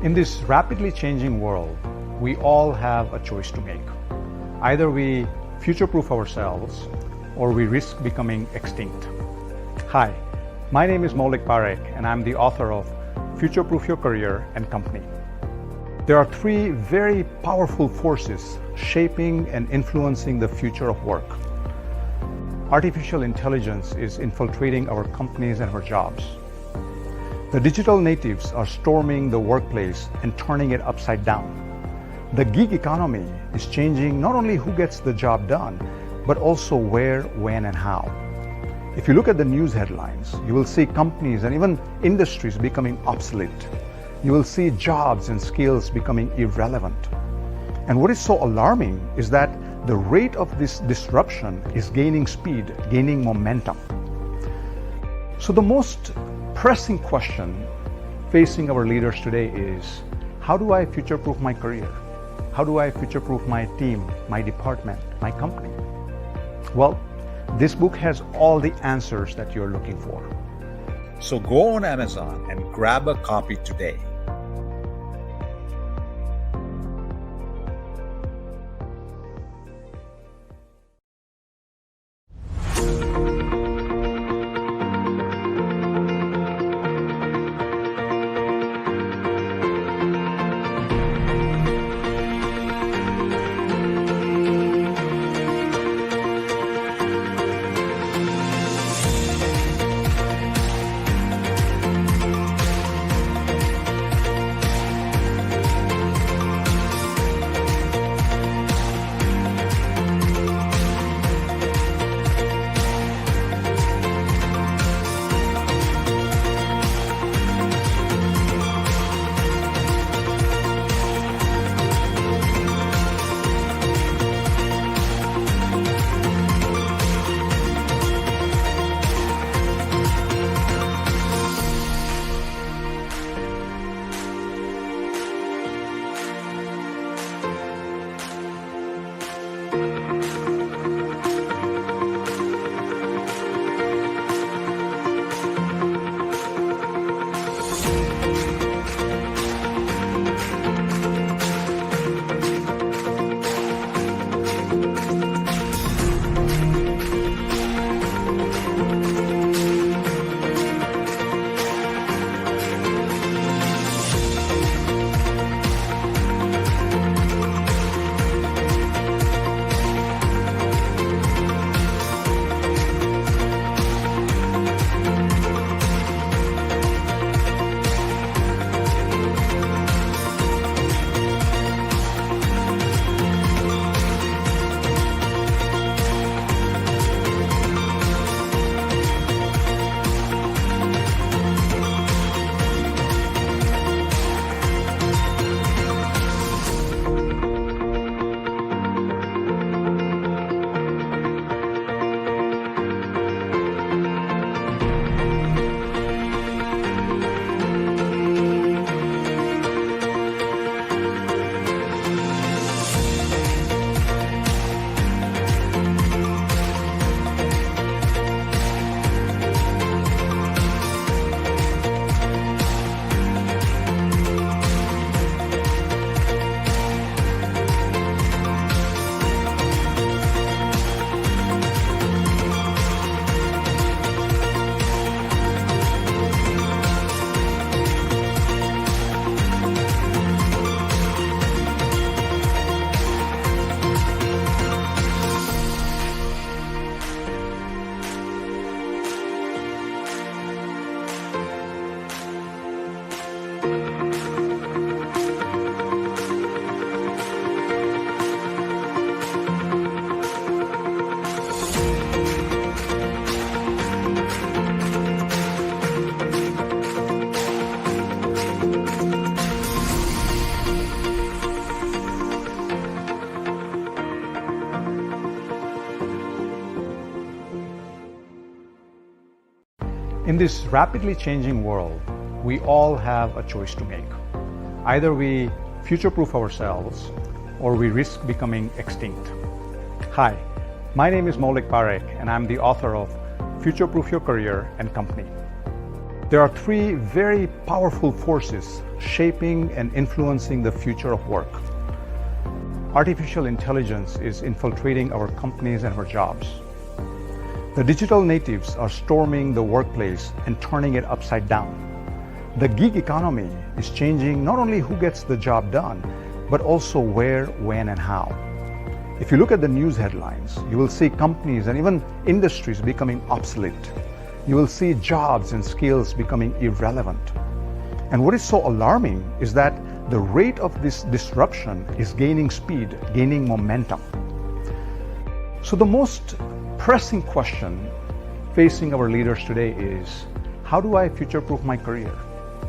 In this rapidly changing world, we all have a choice to make. Either we future-proof ourselves or we risk becoming extinct. Hi, my name is Maulik Parekh and I'm the author of Futureproof Your Career and Company. There are three very powerful forces shaping and influencing the future of work. Artificial intelligence is infiltrating our companies and our jobs. The digital natives are storming the workplace and turning it upside down. The gig economy is changing not only who gets the job done, but also where, when, and how. If you look at the news headlines, you will see companies and even industries becoming obsolete. You will see jobs and skills becoming irrelevant. And what is so alarming is that the rate of this disruption is gaining speed, gaining momentum. So the most pressing question facing our leaders today is, how do I future-proof my career? How do I future-proof my team, my department, my company? Well, this book has all the answers that you're looking for. So go on Amazon and grab a copy today. In this rapidly changing world, we all have a choice to make. Either we future-proof ourselves or we risk becoming extinct. Hi, my name is Maulik Parekh and I'm the author of Futureproof Your Career and Company. There are three very powerful forces shaping and influencing the future of work. Artificial intelligence is infiltrating our companies and our jobs. The digital natives are storming the workplace and turning it upside down. The gig economy is changing not only who gets the job done, but also where, when, and how. If you look at the news headlines, you will see companies and even industries becoming obsolete. You will see jobs and skills becoming irrelevant. And what is so alarming is that the rate of this disruption is gaining speed, gaining momentum. So the most pressing question facing our leaders today is, how do I future-proof my career?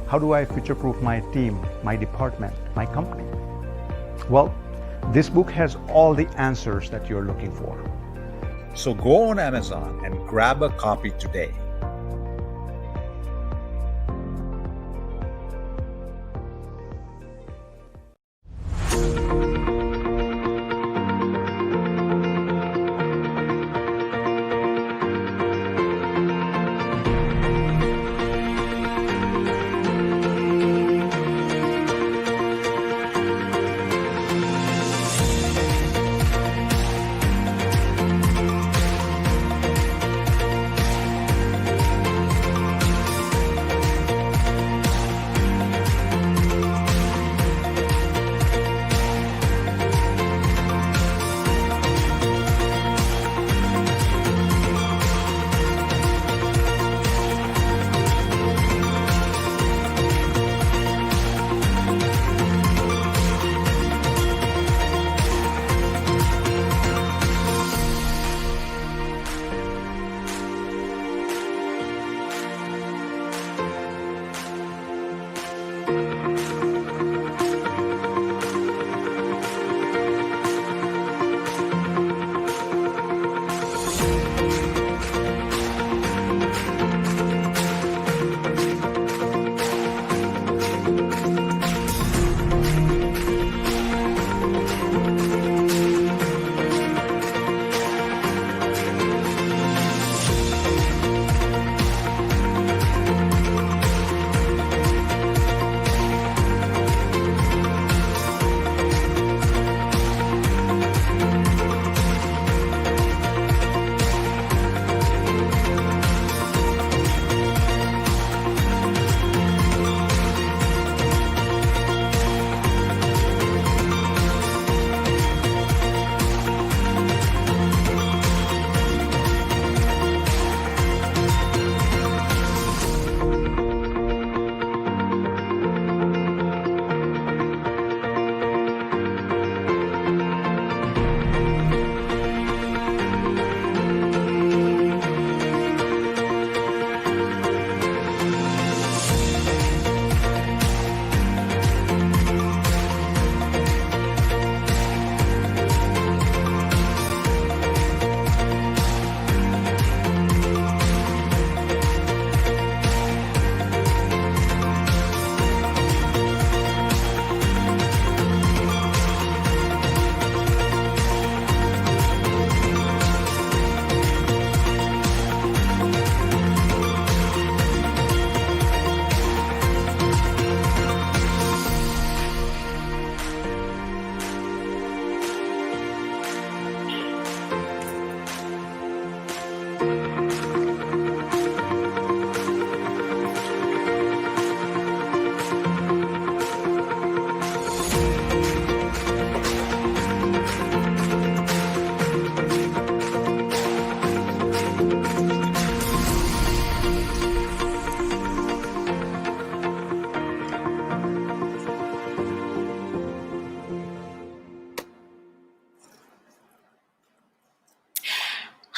How do I future-proof my team, my department, my company? Well, this book has all the answers that you're looking for. So go on Amazon and grab a copy today.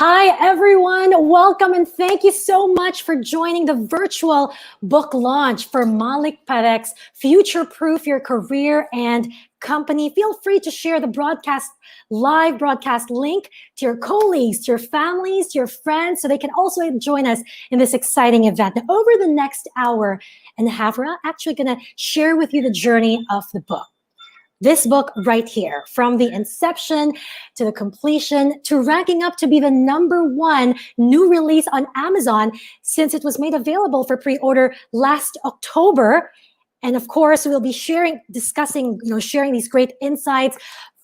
Hi, everyone. Welcome and thank you so much for joining the virtual book launch for Maulik Parekh's Future-Proof Your Career and Company. Feel free to share the live broadcast link to your colleagues, to your families, to your friends, so they can also join us in this exciting event. Now, over the next hour and a half, we're actually going to share with you the journey of the book. This book right here, from the inception to the completion to ranking up to be the #1 new release on Amazon since it was made available for pre-order last October. And of course, we'll be discussing, sharing these great insights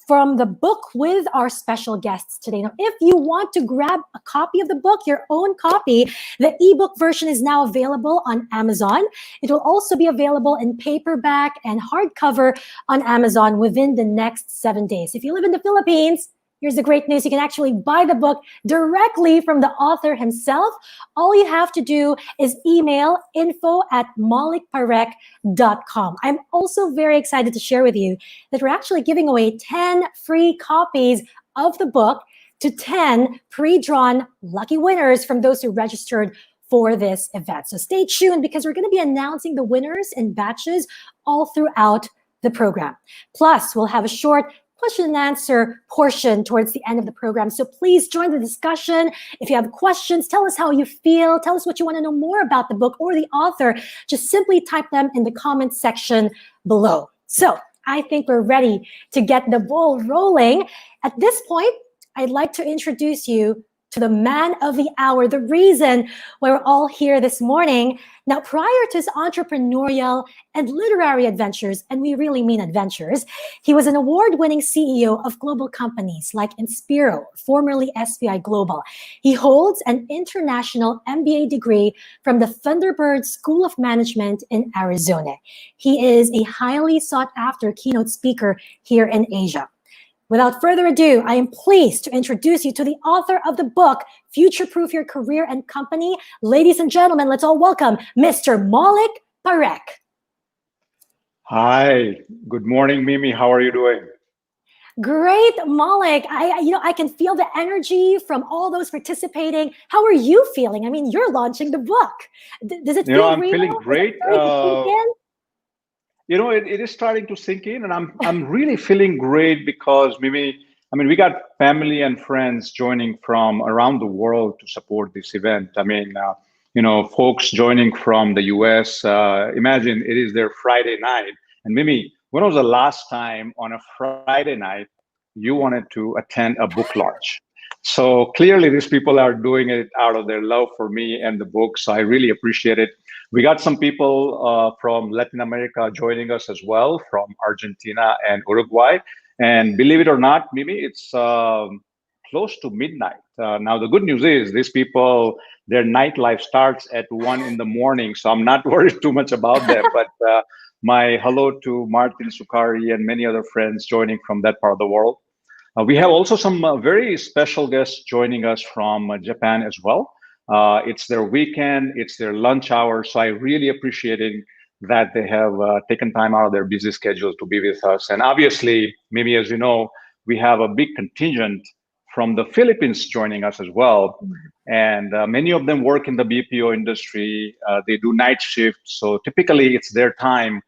from the book with our special guests today. Now, if you want to grab a copy of the book, your own copy, the ebook version is now available on Amazon. It will also be available in paperback and hardcover on Amazon within the next 7 days. If you live in the Philippines, here's the great news. You can actually buy the book directly from the author himself. All you have to do is email info@maulikparekh.com. I'm also very excited to share with you that we're actually giving away 10 free copies of the book to 10 pre-drawn lucky winners from those who registered for this event. So stay tuned because we're going to be announcing the winners in batches all throughout the program. Plus, we'll have a short question and answer portion towards the end of the program. So please join the discussion. If you have questions, tell us how you feel. Tell us what you want to know more about the book or the author. Just simply type them in the comments section below. So I think we're ready to get the ball rolling. At this point, I'd like to introduce you to the man of the hour, the reason why we're all here this morning. Now, prior to his entrepreneurial and literary adventures, and we really mean adventures, he was an award-winning CEO of global companies like Inspiro, formerly SBI Global. He holds an international MBA degree from the Thunderbird School of Management in Arizona. He is a highly sought-after keynote speaker here in Asia. Without further ado, I am pleased to introduce you to the author of the book, Futureproof Your Career and Company. Ladies and gentlemen, let's all welcome Mr. Maulik Parekh. Hi, good morning, Mimi. How are you doing? Great, Maulik. I can feel the energy from all those participating. How are you feeling? I mean, you're launching the book. Does it feel I'm real? feeling great. It is starting to sink in, and I'm really feeling great because Mimi, we got family and friends joining from around the world to support this event. Folks joining from the US. Imagine it is their Friday night, and Mimi, when was the last time on a Friday night you wanted to attend a book launch? So clearly, these people are doing it out of their love for me and the book. So I really appreciate it. We got some people from Latin America joining us as well, from Argentina and Uruguay. And believe it or not, Mimi, it's close to midnight. Now, the good news is these people, their nightlife starts at 1 in the morning. So I'm not worried too much about them. But my hello to Martin Sukari and many other friends joining from that part of the world. We have also some very special guests joining us from Japan as well. It's their weekend, it's their lunch hour. So I really appreciating that they have taken time out of their busy schedule to be with us. And obviously, maybe as you know, we have a big contingent from the Philippines joining us as well. And many of them work in the BPO industry. They do night shift. So typically it's their time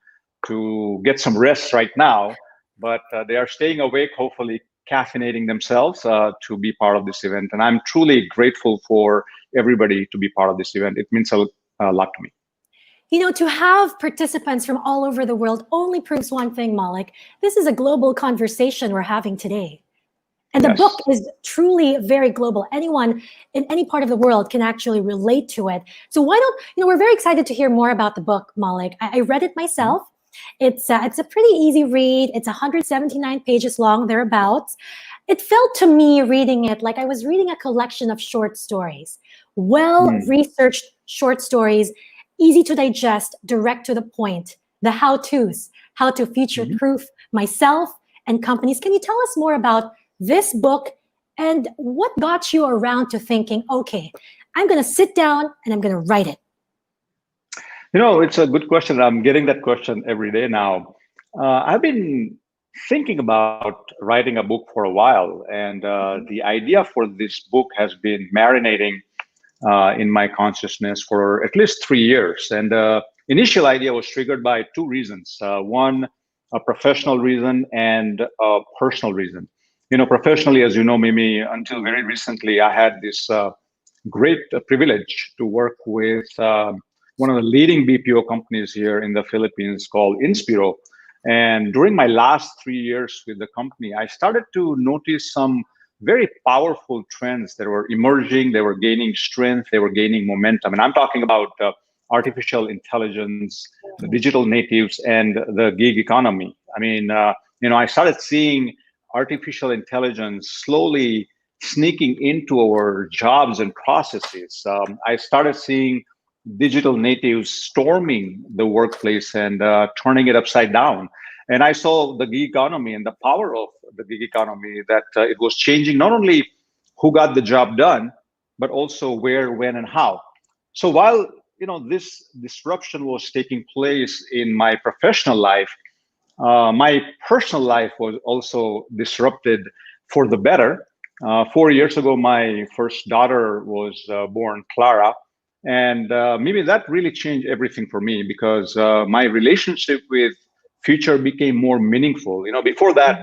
to get some rest right now, but they are staying awake, hopefully caffeinating themselves to be part of this event. And I'm truly grateful for everybody to be part of this event. It means a lot to me. To have participants from all over the world only proves one thing, Maulik. This is a global conversation we're having today. And the book is truly very global. Anyone in any part of the world can actually relate to it. So why don't, we're very excited to hear more about the book, Maulik. I read it myself. It's a pretty easy read. It's 179 pages long, thereabouts. It felt to me reading it like I was reading a collection of short stories, well-researched short stories, easy to digest, direct to the point, the how-tos, how to future-proof myself and companies. Can you tell us more about this book and what got you around to thinking, okay, I'm going to sit down and I'm going to write it? It's a good question. I'm getting that question every day now. I've been thinking about writing a book for a while, and the idea for this book has been marinating in my consciousness for at least 3 years. And the initial idea was triggered by two reasons. One, a professional reason and a personal reason. Professionally, as you know, Mimi, until very recently, I had this great privilege to work with one of the leading BPO companies here in the Philippines called Inspiro. And during my last 3 years with the company, I started to notice some very powerful trends that were emerging. They were gaining strength, they were gaining momentum. And I'm talking about artificial intelligence, the digital natives, and the gig economy. I mean, I started seeing artificial intelligence slowly sneaking into our jobs and processes. I started seeing digital natives storming the workplace and turning it upside down. And I saw the gig economy and the power of the gig economy, that it was changing not only who got the job done, but also where, when, and how. So while this disruption was taking place in my professional life, my personal life was also disrupted for the better. 4 years ago, my first daughter was born, Clara. And maybe that really changed everything for me, because my relationship with future became more meaningful. Before that,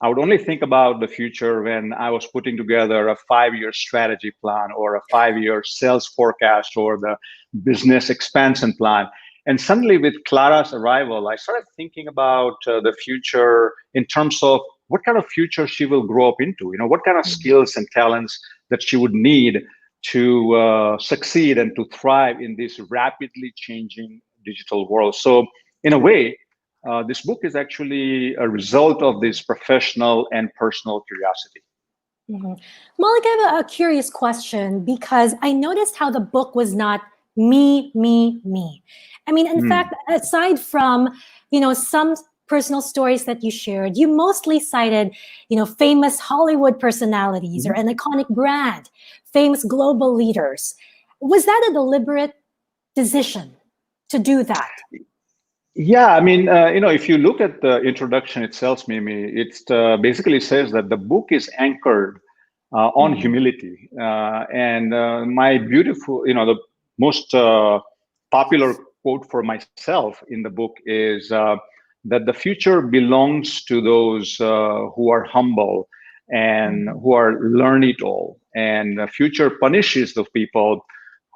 I would only think about the future when I was putting together a 5-year strategy plan, or a 5-year sales forecast, or the business expansion plan. And suddenly, with Clara's arrival, I started thinking about the future in terms of what kind of future she will grow up into. What kind of skills and talents that she would need to succeed and to thrive in this rapidly changing digital world. So, in a way, this book is actually a result of this professional and personal curiosity. Maulik, I have a curious question, because I noticed how the book was not me, me, me. I mean, in fact, aside from, some personal stories that you shared, you mostly cited, famous Hollywood personalities or an iconic brand, famous global leaders. Was that a deliberate decision to do that? Yeah, I mean, if you look at the introduction itself, Mimi, it basically says that the book is anchored on humility. And my beautiful, the most popular quote for myself in the book is that the future belongs to those who are humble and who are learn it all. And the future punishes the people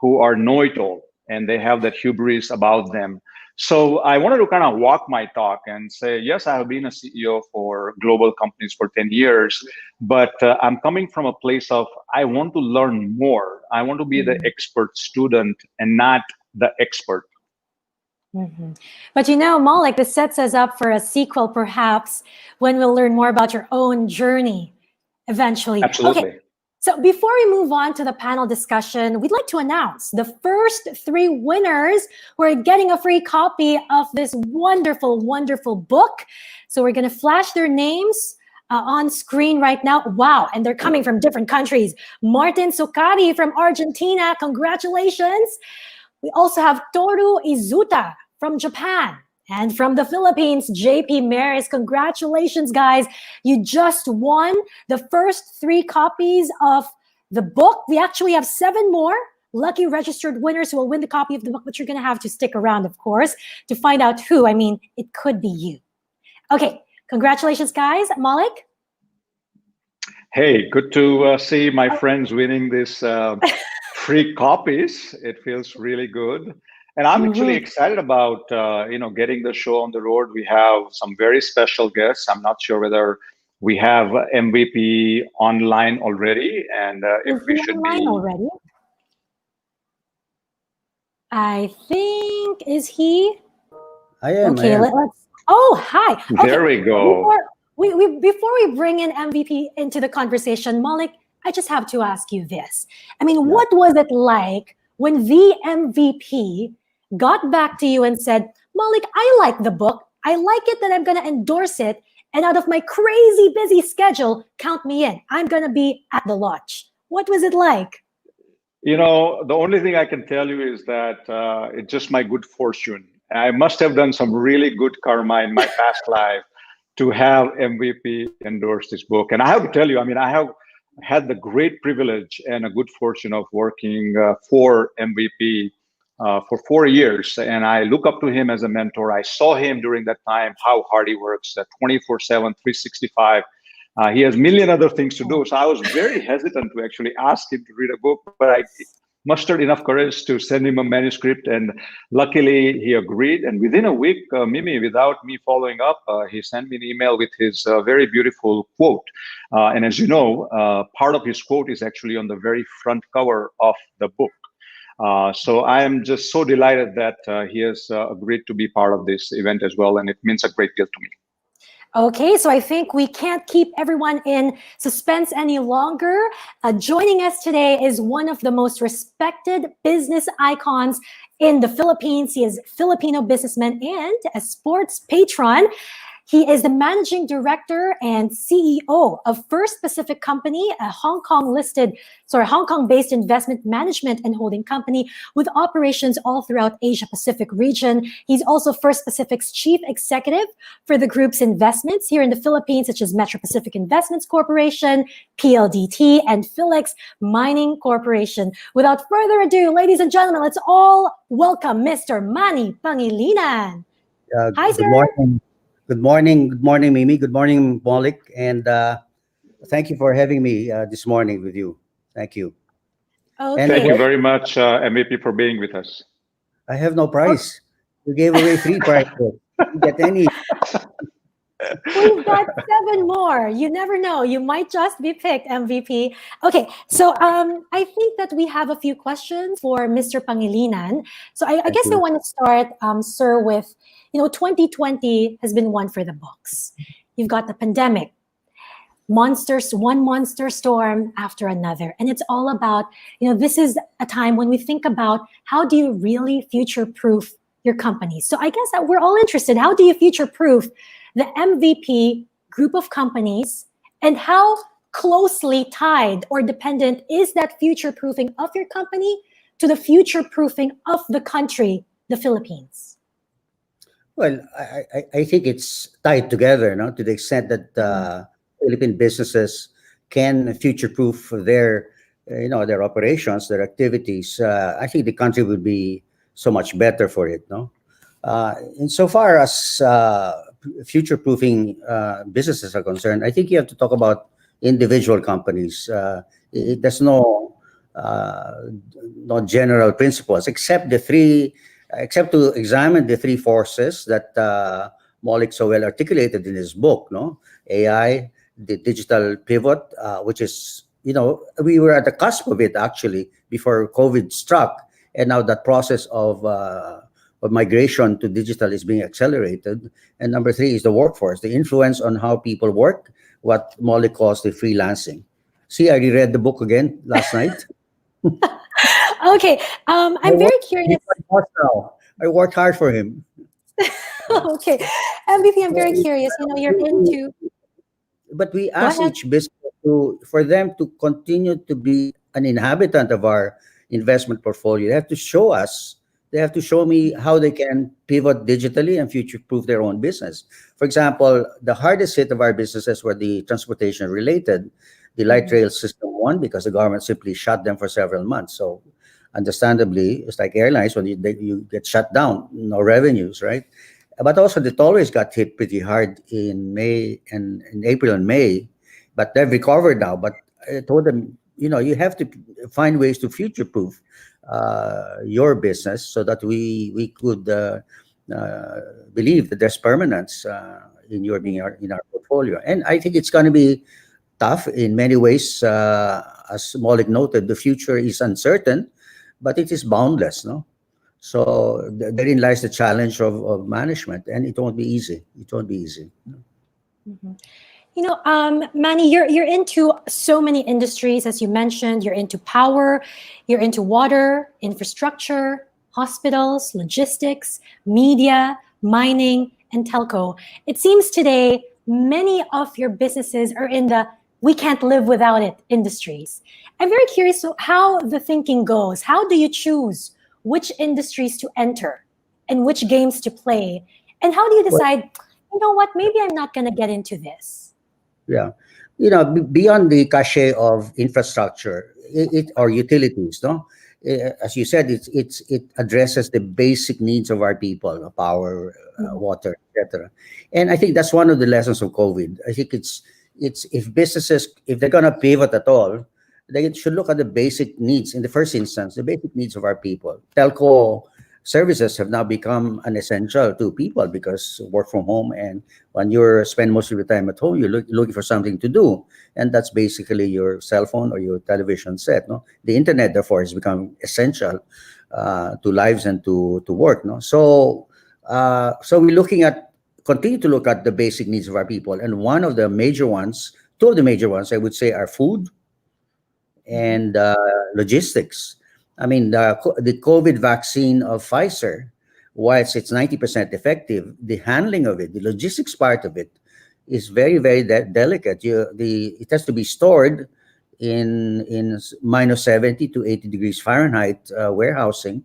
who are know it all, and they have that hubris about them. So I wanted to kind of walk my talk and say, yes, I have been a CEO for global companies for 10 years, but I'm coming from a place of, I want to learn more. I want to be the expert student and not the expert. But Maulik, this sets us up for a sequel, perhaps, when we'll learn more about your own journey eventually. Absolutely. Okay. So before we move on to the panel discussion, we'd like to announce the first 3 winners who are getting a free copy of this wonderful, wonderful book. So we're going to flash their names on screen right now. Wow. And they're coming from different countries. Martin Socari from Argentina. Congratulations. We also have Toru Izuta from Japan. And from the Philippines, JP Maris. Congratulations, guys. You just won the first 3 copies of the book. We actually have 7 more lucky registered winners who will win the copy of the book, but you're going to have to stick around, of course, to find out who. I mean, it could be you. Okay. Congratulations, guys. Maulik? Hey, good to see my friends winning this free copies. It feels really good. And I'm actually excited about, getting the show on the road. We have some very special guests. I'm not sure whether we have MVP online already, and if we should be already. I think, is he? I am. Okay, let's. Oh, hi. Okay. There we go. Before we bring in MVP into the conversation, Maulik, I just have to ask you this. I mean, what was it like when the MVP got back to you and said, Maulik, I like the book. I like it that I'm going to endorse it. And out of my crazy busy schedule, count me in. I'm going to be at the launch. What was it like? The only thing I can tell you is that it's just my good fortune. I must have done some really good karma in my past life to have MVP endorse this book. And I have to tell you, I mean, I have had the great privilege and a good fortune of working for MVP for 4 years. And I look up to him as a mentor. I saw him during that time, how hard he works, 24/7, 365. He has a million other things to do. So I was very hesitant to actually ask him to read a book, but mustered enough courage to send him a manuscript, and luckily he agreed. And within a week, Mimi, without me following up, he sent me an email with his very beautiful quote. And as you know, part of his quote is actually on the very front cover of the book. So I am just so delighted that he has agreed to be part of this event as well, and it means a great deal to me. Okay, so I think we can't keep everyone in suspense any longer. Joining us today is one of the most respected business icons in the Philippines. He is a Filipino businessman and a sports patron. He is the managing director and CEO of First Pacific Company, a Hong Kong-based investment management and holding company with operations all throughout Asia Pacific region. He's also First Pacific's chief executive for the group's investments here in the Philippines, such as Metro Pacific Investments Corporation, PLDT, and Philex Mining Corporation. Without further ado, ladies and gentlemen, let's all welcome Mr. Manny Pangilinan. Hi, Good sir. morning. Good morning. Good morning, Mimi. Good morning, Maulik. And thank you for having me this morning with you. Thank you. Okay. Thank you very much, MVP, for being with us. I have no prize. You gave away 3 prizes. You didn't get any. We've got 7 more. You never know. You might just be picked, MVP. Okay, so I think that we have a few questions for Mr. Pangilinan. So I guess I want to start, sir, with, 2020 has been one for the books. You've got the pandemic, one monster storm after another. And it's all about, this is a time when we think about how do you really future-proof your company. So I guess that we're all interested. How do you future-proof the MVP group of companies, and how closely tied or dependent is that future-proofing of your company to the future-proofing of the country, the Philippines? Well, I think it's tied together, to the extent that Philippine businesses can future-proof their operations, their activities. I think the country would be so much better for it, no? Insofar as future-proofing businesses are concerned, I think you have to talk about individual companies. There's no general principles except to examine the 3 forces that Maulik so well articulated in his book, no? AI, the digital pivot, which is, we were at the cusp of it actually before COVID struck, and now that process of migration to digital is being accelerated. And number 3 is the workforce, the influence on how people work, what Maulik calls the freelancing. See, I reread the book again last night. Okay, I'm very curious. I worked hard for him. Okay, MVP, I'm very curious. You're into. But we ask each business for them to continue to be an inhabitant of our investment portfolio. They have to show us. They have to show me how they can pivot digitally and future-proof their own business. For example, the hardest hit of our businesses were the transportation-related. The light rail system won because the government simply shut them for several months. So, understandably, it's like airlines when you get shut down, no revenues, right? But also the tollways got hit pretty hard in April and May, but they've recovered now. But I told them, you have to find ways to future-proof your business so that we could believe that there's permanence in our portfolio. And I think it's going to be tough in many ways. As Maulik noted, the future is uncertain, but it is boundless, no? So therein lies the challenge of management, and it won't be easy. It won't be easy. Mm-hmm. Manny, you're into so many industries, as you mentioned. You're into power, you're into water, infrastructure, hospitals, logistics, media, mining, and telco. It seems today many of your businesses are in the we can't live without it industries. I'm very curious how the thinking goes. How do you choose which industries to enter and which games to play? And how do you decide, maybe I'm not going to get into this? Yeah. Beyond the cachet of infrastructure or utilities, no? As you said, it addresses the basic needs of our people, power, water, etc. And I think that's one of the lessons of COVID. I think it's if businesses, if they're going to pivot at all, they should look at the basic needs in the first instance, the basic needs of our people. Telco services have now become an essential to people because work from home, and when you spend most of your time at home, you're looking for something to do, and that's basically your cell phone or your television set. No, the internet therefore has become essential to lives and to work. No, so we're looking at continue to look at the basic needs of our people, and one of the major ones, two of the major ones, I would say, are food and logistics. I mean, the COVID vaccine of Pfizer, whilst it's 90% effective, the handling of it, the logistics part of it, is very, very delicate. It has to be stored in minus 70 to 80 degrees Fahrenheit warehousing,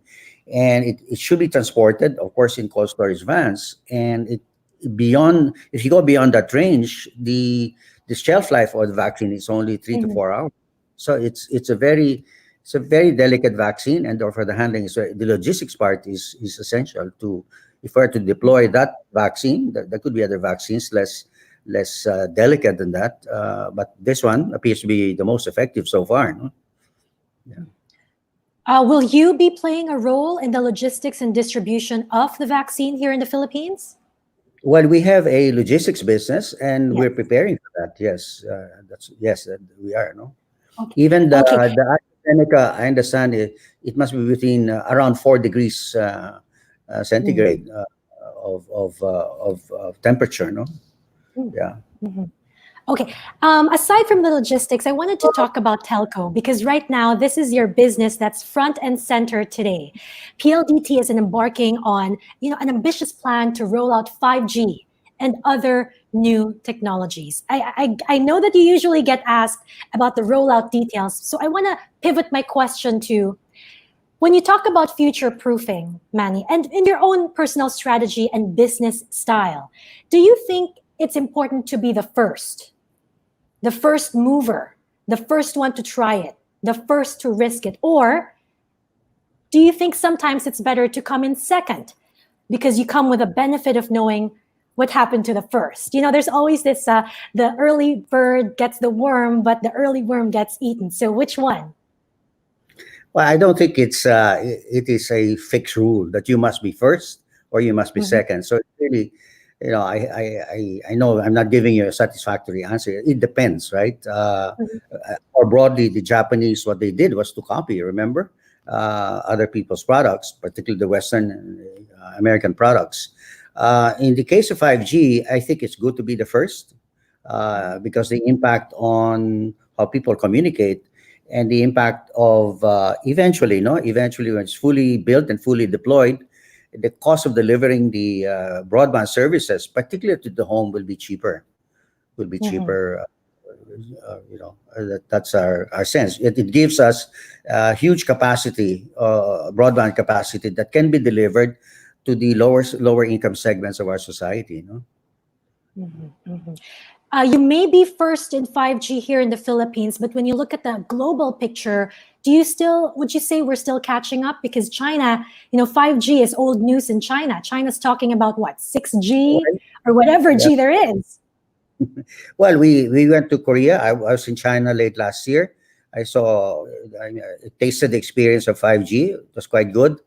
and it should be transported, of course, in cold storage vans. And if you go beyond that range, the shelf life of the vaccine is only 3 to 4 hours. So it's a very delicate vaccine, and therefore the handling is the logistics part is essential to if we're to deploy that vaccine. There could be other vaccines less delicate than that, but this one appears to be the most effective so far. No? Yeah. Will you be playing a role in the logistics and distribution of the vaccine here in the Philippines? Well, we have a logistics business, and Yes. we're preparing for that. Yes, we are. No, Okay. even the Okay. AstraZeneca, I understand it must be between around 4 degrees centigrade of temperature. No, yeah. Okay. Aside from the logistics, I wanted to talk about telco because right now this is your business that's front and center today. PLDT is embarking on an ambitious plan to roll out 5G and other new technologies. I know that you usually get asked about the rollout details, so I want to pivot my question to when you talk about future proofing, Manny, and in your own personal strategy and business style, do you think it's important to be the first mover, the first one to try it, the first to risk it? Or do you think sometimes it's better to come in second because you come with a benefit of knowing what happened to the first? There's always this, the early bird gets the worm, but the early worm gets eaten. So which one? Well, I don't think it is a fixed rule that you must be first or you must be second. So it's really, I know I'm not giving you a satisfactory answer. It depends, right? Or broadly, the Japanese, what they did was to copy, remember, other people's products, particularly the Western American products. In the case of 5G, I think it's good to be the first because the impact on how people communicate and the impact of eventually when it's fully built and fully deployed, the cost of delivering the broadband services, particularly to the home, will be cheaper. That's our sense. It gives us huge capacity, broadband capacity that can be delivered to the lower income segments of our society. You may be first in 5G here in the Philippines, but when you look at the global picture, would you say we're still catching up? Because China, 5G is old news in China. China's talking about what, 6G or whatever G there is. Well, we went to Korea. I was in China late last year. I tasted the experience of 5G. It was quite good.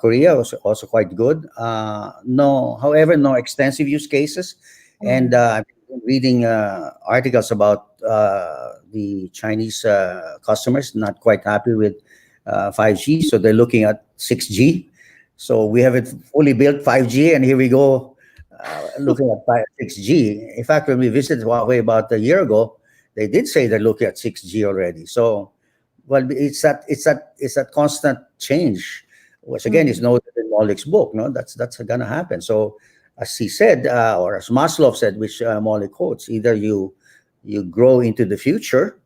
Korea was also quite good. However, no extensive use cases. And I've been reading articles about the Chinese customers not quite happy with 5G, so they're looking at 6G. So we haven't fully built 5G, and here we go looking at 6G. In fact, when we visited Huawei about a year ago, they did say they're looking at 6G already. So, well, it's that constant change, which again is noted in Maulik's book. No, that's going to happen. So, as he said, or as Maslow said, which Maulik quotes, either you grow into the future,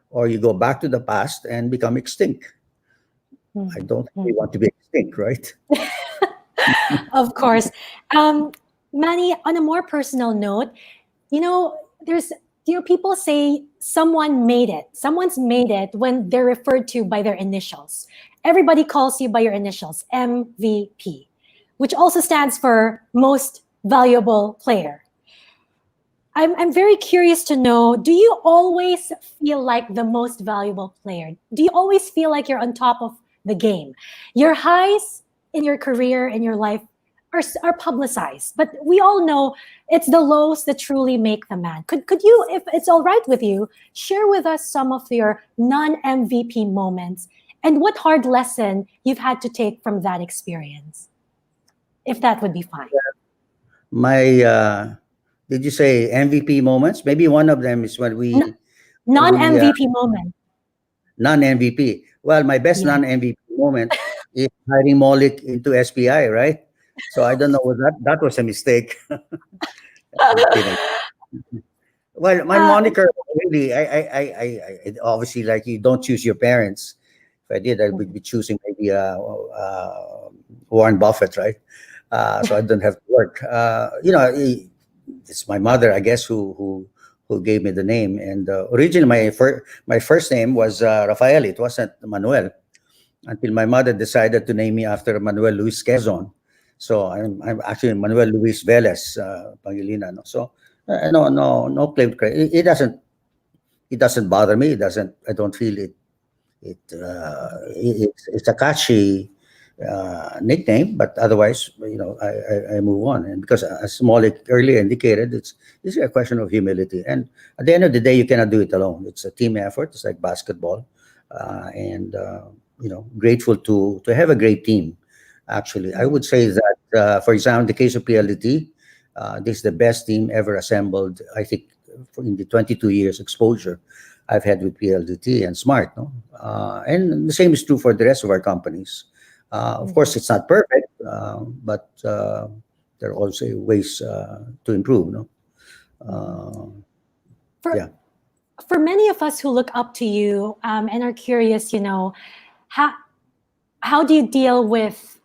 or you go back to the past and become extinct. I don't think we want to be extinct, right? Of course. Manny, on a more personal note, people say someone's made it when they're referred to by their initials. Everybody calls you by your initials, MVP, which also stands for most valuable player. I'm very curious to know, do you always feel like the most valuable player? Do you always feel like you're on top of the game? Your highs in your career, in your life, are publicized, but we all know it's the lows that truly make the man. Could you, if it's all right with you, share with us some of your non-MVP moments and what hard lesson you've had to take from that experience, if that would be fine? My did you say MVP moments? Maybe one of them is N- when we Non-MVP moment. non-MVP. Well, my best Yeah. non-MVP moment is hiring Maulik into SPI, right? So I don't know what that was a mistake. I'm kidding. Well, my Uh, moniker really, obviously, like, you don't choose your parents. If I did, I would be choosing maybe Warren Buffett, right? So I don't have to work. It's my mother, I guess, who gave me the name. And originally, my first name was Rafael. It wasn't Manuel until my mother decided to name me after Manuel Luis Quezon. So I'm actually Manuel Luis Velez Pangilinan. So no claim to credit. It doesn't bother me. It doesn't. I don't feel it. It's a catchy nickname, but otherwise, I move on. And because, as Maulik earlier indicated, it's a question of humility. And at the end of the day, you cannot do it alone. It's a team effort. It's like basketball, and grateful to have a great team. Actually, I would say that, for example, in the case of PLDT, this is the best team ever assembled. I think in the 22 years exposure I've had with PLDT and Smart, no, and the same is true for the rest of our companies. Of course, it's not perfect, but there are also ways to improve. No, for yeah. for many of us who look up to you, and are curious, how how do you deal with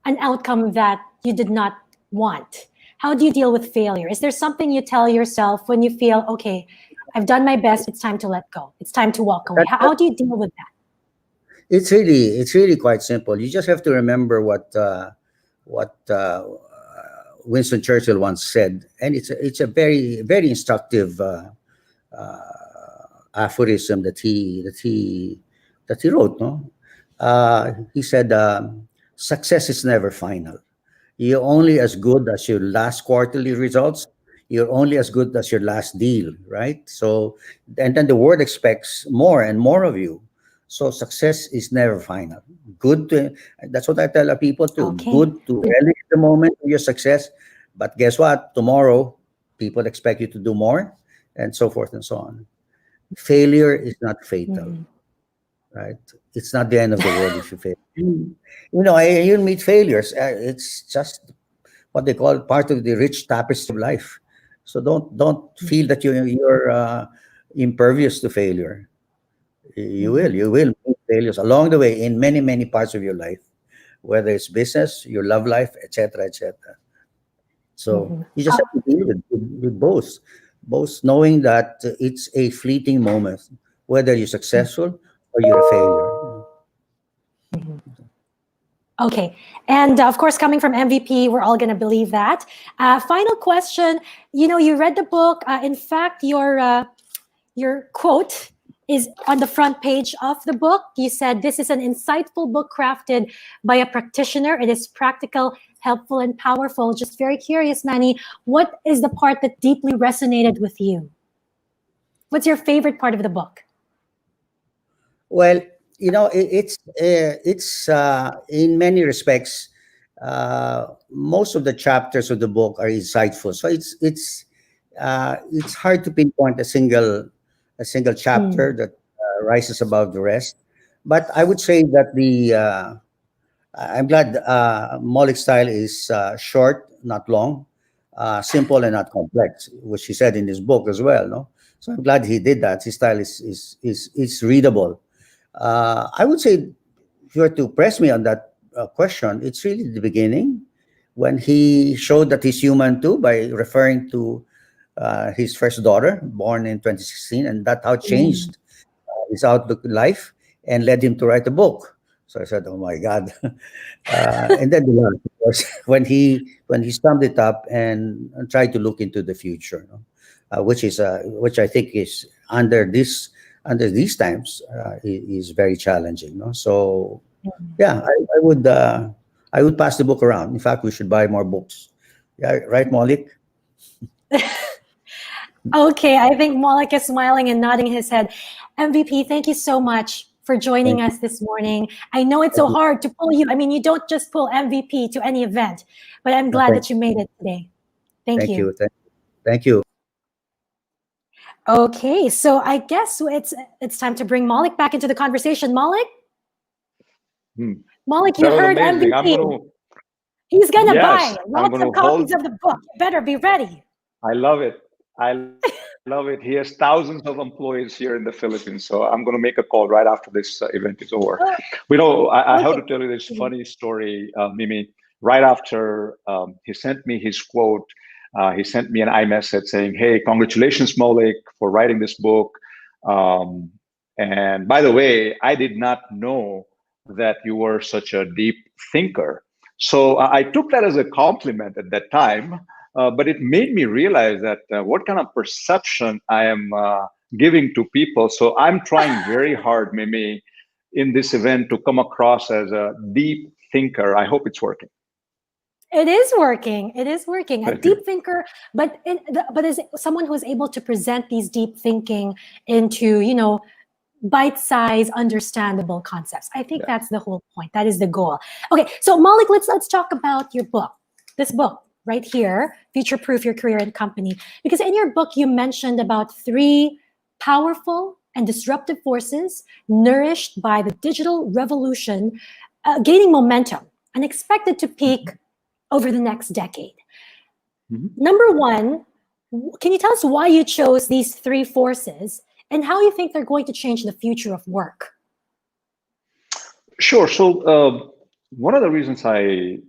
an outcome that you did not want? How do you deal with failure? Is there something you tell yourself when you feel, okay, I've done my best, it's time to let go, it's time to walk away? That, How do you deal with that? it's really quite simple. You just have to remember what Winston Churchill once said, and it's a very very instructive aphorism that he wrote. No, he said, "Success is never final. You're only as good as your last quarterly results. You're only as good as your last deal, right? So, and then the world expects more and more of you. So success is never final. Good to, that's what I tell people too. Okay. Good to relish the moment of your success, but guess what? Tomorrow, people expect you to do more, and so forth and so on. Failure is not fatal, Mhm. right? It's not the end of the world if you fail. You'll meet failures. It's just what they call part of the rich tapestry of life. So don't feel that you're impervious to failure. You will meet failures along the way in many many parts of your life, whether it's business, your love life, etc., etc. So Mhm. you just have to deal with both knowing that it's a fleeting moment, whether you're successful or you're a failure. Okay. And of course, coming from MVP, we're all going to believe that. Final question. You read the book. In fact, your quote is on the front page of the book. You said, "This is an insightful book crafted by a practitioner. It is practical, helpful, and powerful." Just very curious, Manny, what is the part that deeply resonated with you? What's your favorite part of the book? Well, it's in many respects, most of the chapters of the book are insightful. So it's hard to pinpoint a single chapter Mm, that rises above the rest. But I would say that I'm glad Maulik's style is short, not long, simple and not complex, which he said in his book as well. No, so I'm glad he did that. His style is readable. I would say, if you were to press me on that question, it's really the beginning when he showed that he's human too by referring to his first daughter, born in 2016, and that how mm, changed his outlook in life and led him to write a book. So I said, "Oh my God!" And then the last, of course, when he summed it up and tried to look into the future. No? which I think is under these times is very challenging. No, so yeah, I would pass the book around. In fact, we should buy more books. Yeah, right, Maulik? Okay, I think Maulik is smiling and nodding his head. MVP, thank you so much for joining Thank us this morning. I know it's so hard to pull you. I mean, you don't just pull MVP to any event, but I'm glad that you made it today. Thank you. Thank you. Okay, so I guess it's time to bring Maulik back into the conversation. Maulik? Maulik, you That was amazing. amazing. MVP. He's going to buy lots of copies hold... of the book. You better be ready. I love it. I love it. He has thousands of employees here in the Philippines. So I'm going to make a call right after this event is over. I have to tell you this funny story, Mimi. Right after he sent me his quote, he sent me an iMessage saying, "Hey, congratulations, Maulik, for writing this book. And by the way, I did not know that you were such a deep thinker." So I took that as a compliment at that time. But it made me realize that what kind of perception I am giving to people. So I'm trying very hard, Mimi, in this event to come across as a deep thinker. I hope it's working. It is working. It is working. A deep thinker, but as someone who is able to present these deep thinking into, bite-sized, understandable concepts. I think that's the whole point. That is the goal. Okay, so Maulik, let's talk about your book. This book right here, Futureproof Your Career and Company. Because in your book, you mentioned about 3 powerful and disruptive forces nourished by the digital revolution, gaining momentum and expected to peak over the next decade. Number 1, can you tell us why you chose these 3 forces and how you think they're going to change the future of work? Sure. So one of the reasons I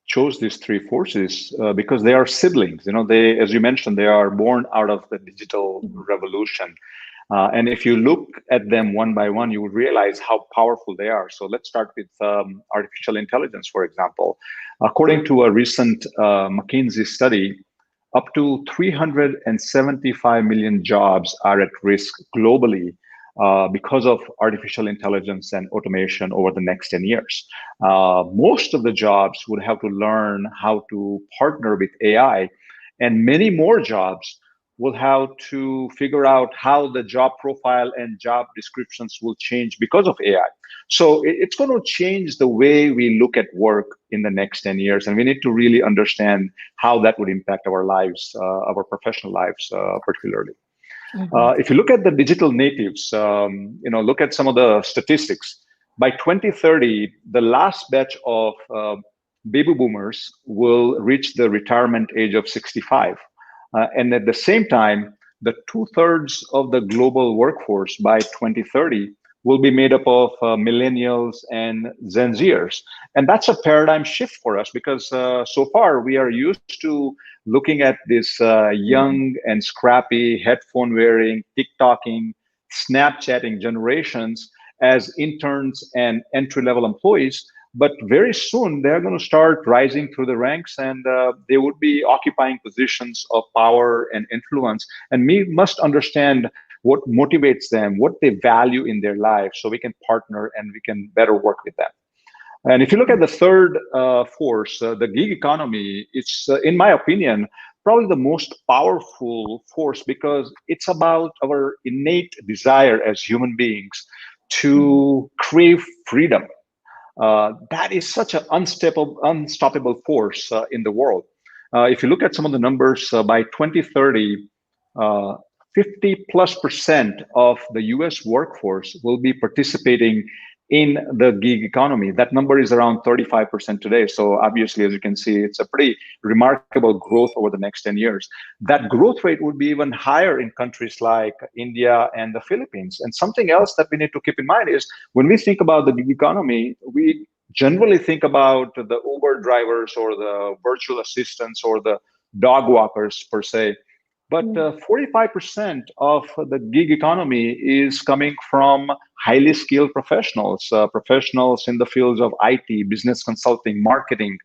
chose these 3 forces because they are siblings. They, as you mentioned, they are born out of the digital revolution. And if you look at them one by one, you will realize how powerful they are. So let's start with artificial intelligence, for example. According to a recent McKinsey study, up to 375 million jobs are at risk globally because of artificial intelligence and automation over the next 10 years. Most of the jobs would have to learn how to partner with AI, and many more jobs will have to figure out how the job profile and job descriptions will change because of AI. So it's going to change the way we look at work in the next 10 years. And we need to really understand how that would impact our lives, our professional lives, particularly. If you look at the digital natives, look at some of the statistics. By 2030, the last batch of baby boomers will reach the retirement age of 65. And at the same time, the 2/3 of the global workforce by 2030 will be made up of millennials and Gen Zers. And that's a paradigm shift for us because so far we are used to looking at this young and scrappy, headphone-wearing, TikToking, Snapchatting generations as interns and entry-level employees. But very soon they're going to start rising through the ranks, and they would be occupying positions of power and influence. And we must understand what motivates them, what they value in their lives, so we can partner and we can better work with them. And if you look at the third force, the gig economy, it's, in my opinion, probably the most powerful force because it's about our innate desire as human beings to crave freedom. That is such an unstoppable force in the world. If you look at some of the numbers, by 2030, 50+% of the US workforce will be participating in the gig economy. That number is around 35% today. So obviously, as you can see, it's a pretty remarkable growth over the next 10 years. That growth rate would be even higher in countries like India and the Philippines. And something else that we need to keep in mind is when we think about the gig economy, we generally think about the Uber drivers or the virtual assistants or the dog walkers per se. But 45% of the gig economy is coming from highly skilled professionals, professionals in the fields of IT, business consulting, marketing,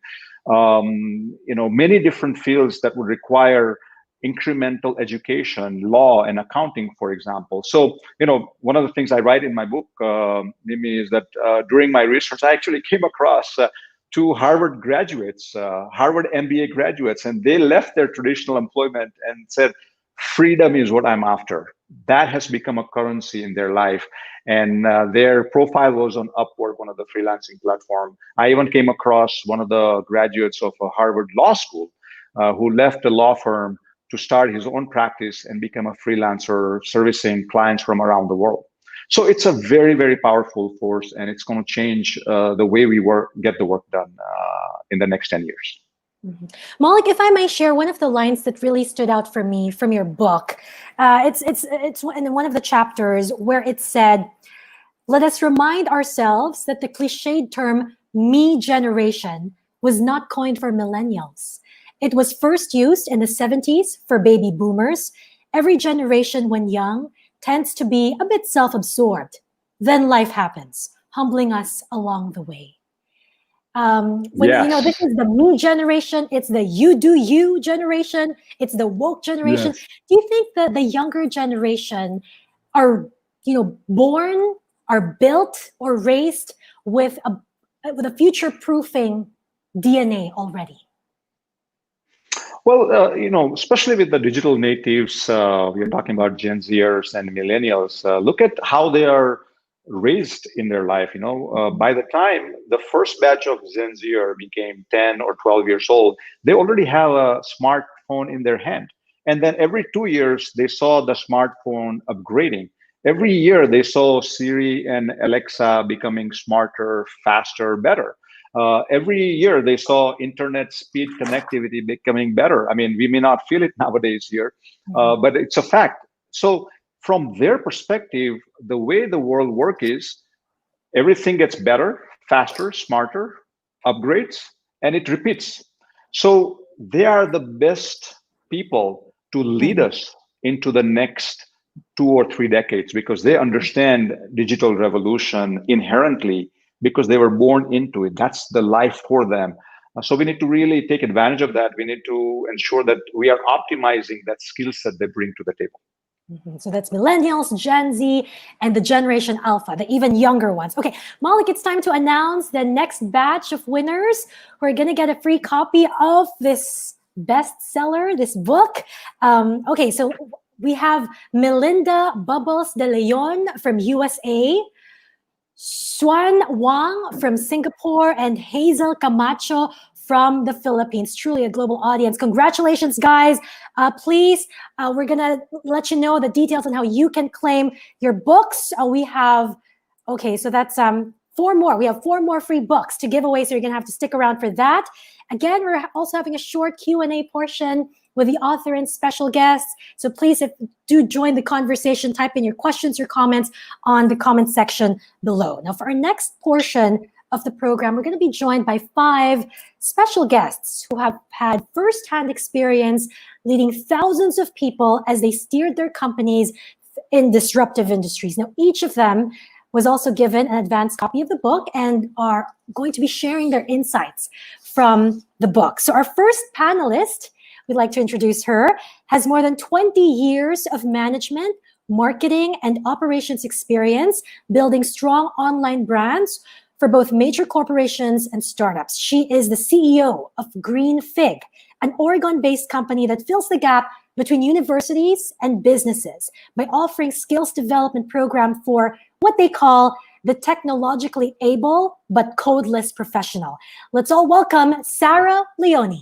many different fields that would require incremental education, law and accounting, for example. So, one of the things I write in my book, Mimi, is that during my research, I actually came across two Harvard graduates, Harvard MBA graduates, and they left their traditional employment and said, freedom is what I'm after. That has become a currency in their life. And their profile was on Upwork, one of the freelancing platform. I even came across one of the graduates of a Harvard Law School who left a law firm to start his own practice and become a freelancer servicing clients from around the world. So it's a very, very powerful force, and it's going to change the way we get the work done in the next 10 years. Mm-hmm. Maulik, if I may share one of the lines that really stood out for me from your book, it's in one of the chapters where it said, "Let us remind ourselves that the cliched term "me generation" was not coined for millennials. It was first used in the 70s for baby boomers. Every generation when young tends to be a bit self-absorbed. Then life happens, humbling us along the way." Yes. This is the me generation, it's the you do you generation, it's the woke generation. Yes. Do you think that the younger generation are, born, are built, or raised with a future-proofing DNA already? Well, especially with the digital natives, we are talking about Gen Zers and millennials. Look at how they are raised in their life. By the time the first batch of Gen Zer became 10 or 12 years old, they already have a smartphone in their hand. And then every 2 years, they saw the smartphone upgrading. Every year, they saw Siri and Alexa becoming smarter, faster, better. Every year, they saw internet speed connectivity becoming better. I mean, we may not feel it nowadays here, but it's a fact. So from their perspective, the way the world works is everything gets better, faster, smarter, upgrades, and it repeats. So they are the best people to lead us into the next 2 or 3 decades because they understand digital revolution inherently because they were born into it. That's the life for them. So we need to really take advantage of that. We need to ensure that we are optimizing that skill set they bring to the table. So that's millennials, Gen Z, and the Generation Alpha, the even younger ones. Okay, Maulik, it's time to announce the next batch of winners who are going to get a free copy of this bestseller, this book. Okay, so we have Melinda Bubbles de Leon from USA, Xuan Wang from Singapore, and Hazel Camacho from the Philippines. Truly a global audience. Congratulations, guys. Please, we're going to let you know the details on how you can claim your books. We have, okay, so that's 4 more. We have 4 more free books to give away, so you're going to have to stick around for that. Again, we're also having a short Q&A portion with the author and special guests. So please, do join the conversation. Type in your questions, your comments on the comment section below. Now, for our next portion of the program, we're going to be joined by 5 special guests who have had firsthand experience leading thousands of people as they steered their companies in disruptive industries. Now, each of them was also given an advanced copy of the book and are going to be sharing their insights from the book. So our first panelist, we'd like to introduce her, has more than 20 years of management, marketing, and operations experience building strong online brands for both major corporations and startups. She is the CEO of Green Fig, an Oregon-based company that fills the gap between universities and businesses by offering skills development program for what they call the technologically able but codeless professional. Let's all welcome Sarah Leone.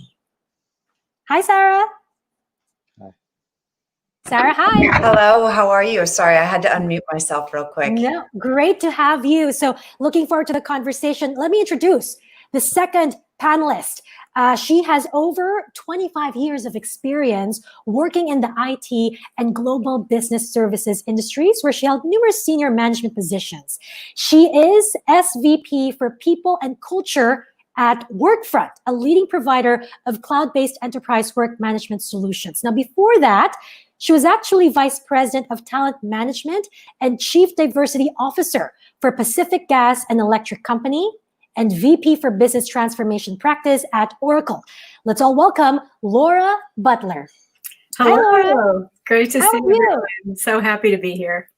Hi, Sarah. Hi. Sarah, hi. Hello, how are you? Sorry, I had to unmute myself real quick. No, great to have you. So looking forward to the conversation. Let me introduce the second panelist. She has over 25 years of experience working in the IT and global business services industries, where she held numerous senior management positions. She is SVP for People and Culture at Workfront, a leading provider of cloud-based enterprise work management solutions. Now, before that, she was actually Vice President of Talent Management and Chief Diversity Officer for Pacific Gas and Electric Company, and VP for Business Transformation Practice at Oracle. Let's all welcome Laura Butler. Hi, Laura. Hello. Great to How see are you? you. I'm so happy to be here.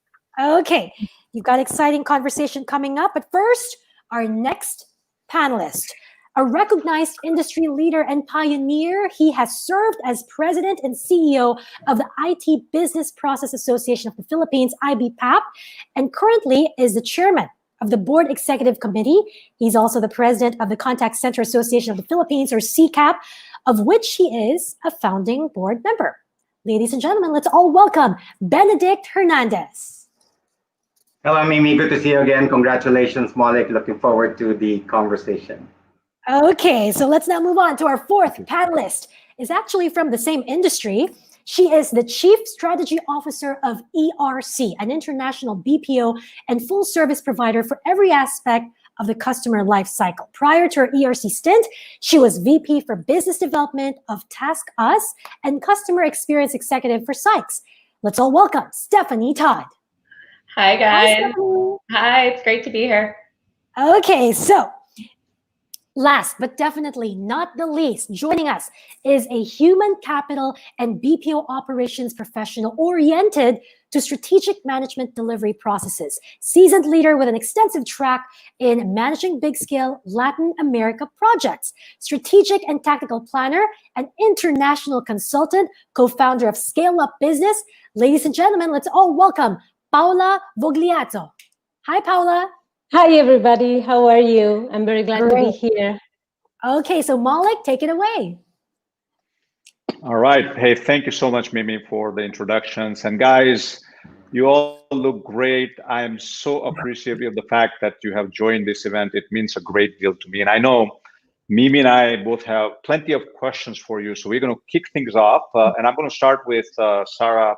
Okay, you've got exciting conversation coming up, but first, our next panelist, a recognized industry leader and pioneer. He has served as president and CEO of the IT Business Process Association of the Philippines, IBPAP, and currently is the chairman of the Board Executive Committee. He's also the president of the Contact Center Association of the Philippines, or CCAP, of which he is a founding board member. Ladies and gentlemen, let's all welcome Benedict Hernandez. Hello, Mimi. Good to see you again. Congratulations, Maulik. Looking forward to the conversation. Okay, so let's now move on to our fourth panelist. Is actually from the same industry. She is the Chief Strategy Officer of ERC, an international BPO and full service provider for every aspect of the customer life cycle. Prior to her ERC stint, she was VP for Business Development of Task Us and Customer Experience Executive for Sykes. Let's all welcome Stephanie Todd. Hi, guys. Hi, Stephanie. Hi, it's great to be here. Okay, so last but definitely not the least, joining us is a human capital and BPO operations professional oriented to strategic management delivery processes, seasoned leader with an extensive track in managing big-scale Latin America projects, strategic and tactical planner, and international consultant, co-founder of Scale Up Business. Ladies and gentlemen, let's all welcome Paula Vogliato. Hi, Paula. Hi, everybody. How are you? I'm very glad to be here. Okay, so Maulik, take it away. All right. Hey, thank you so much, Mimi, for the introductions. And guys, you all look great. I am so appreciative of the fact that you have joined this event. It means a great deal to me. And I know Mimi and I both have plenty of questions for you. So we're going to kick things off. And I'm going to start with Sarah.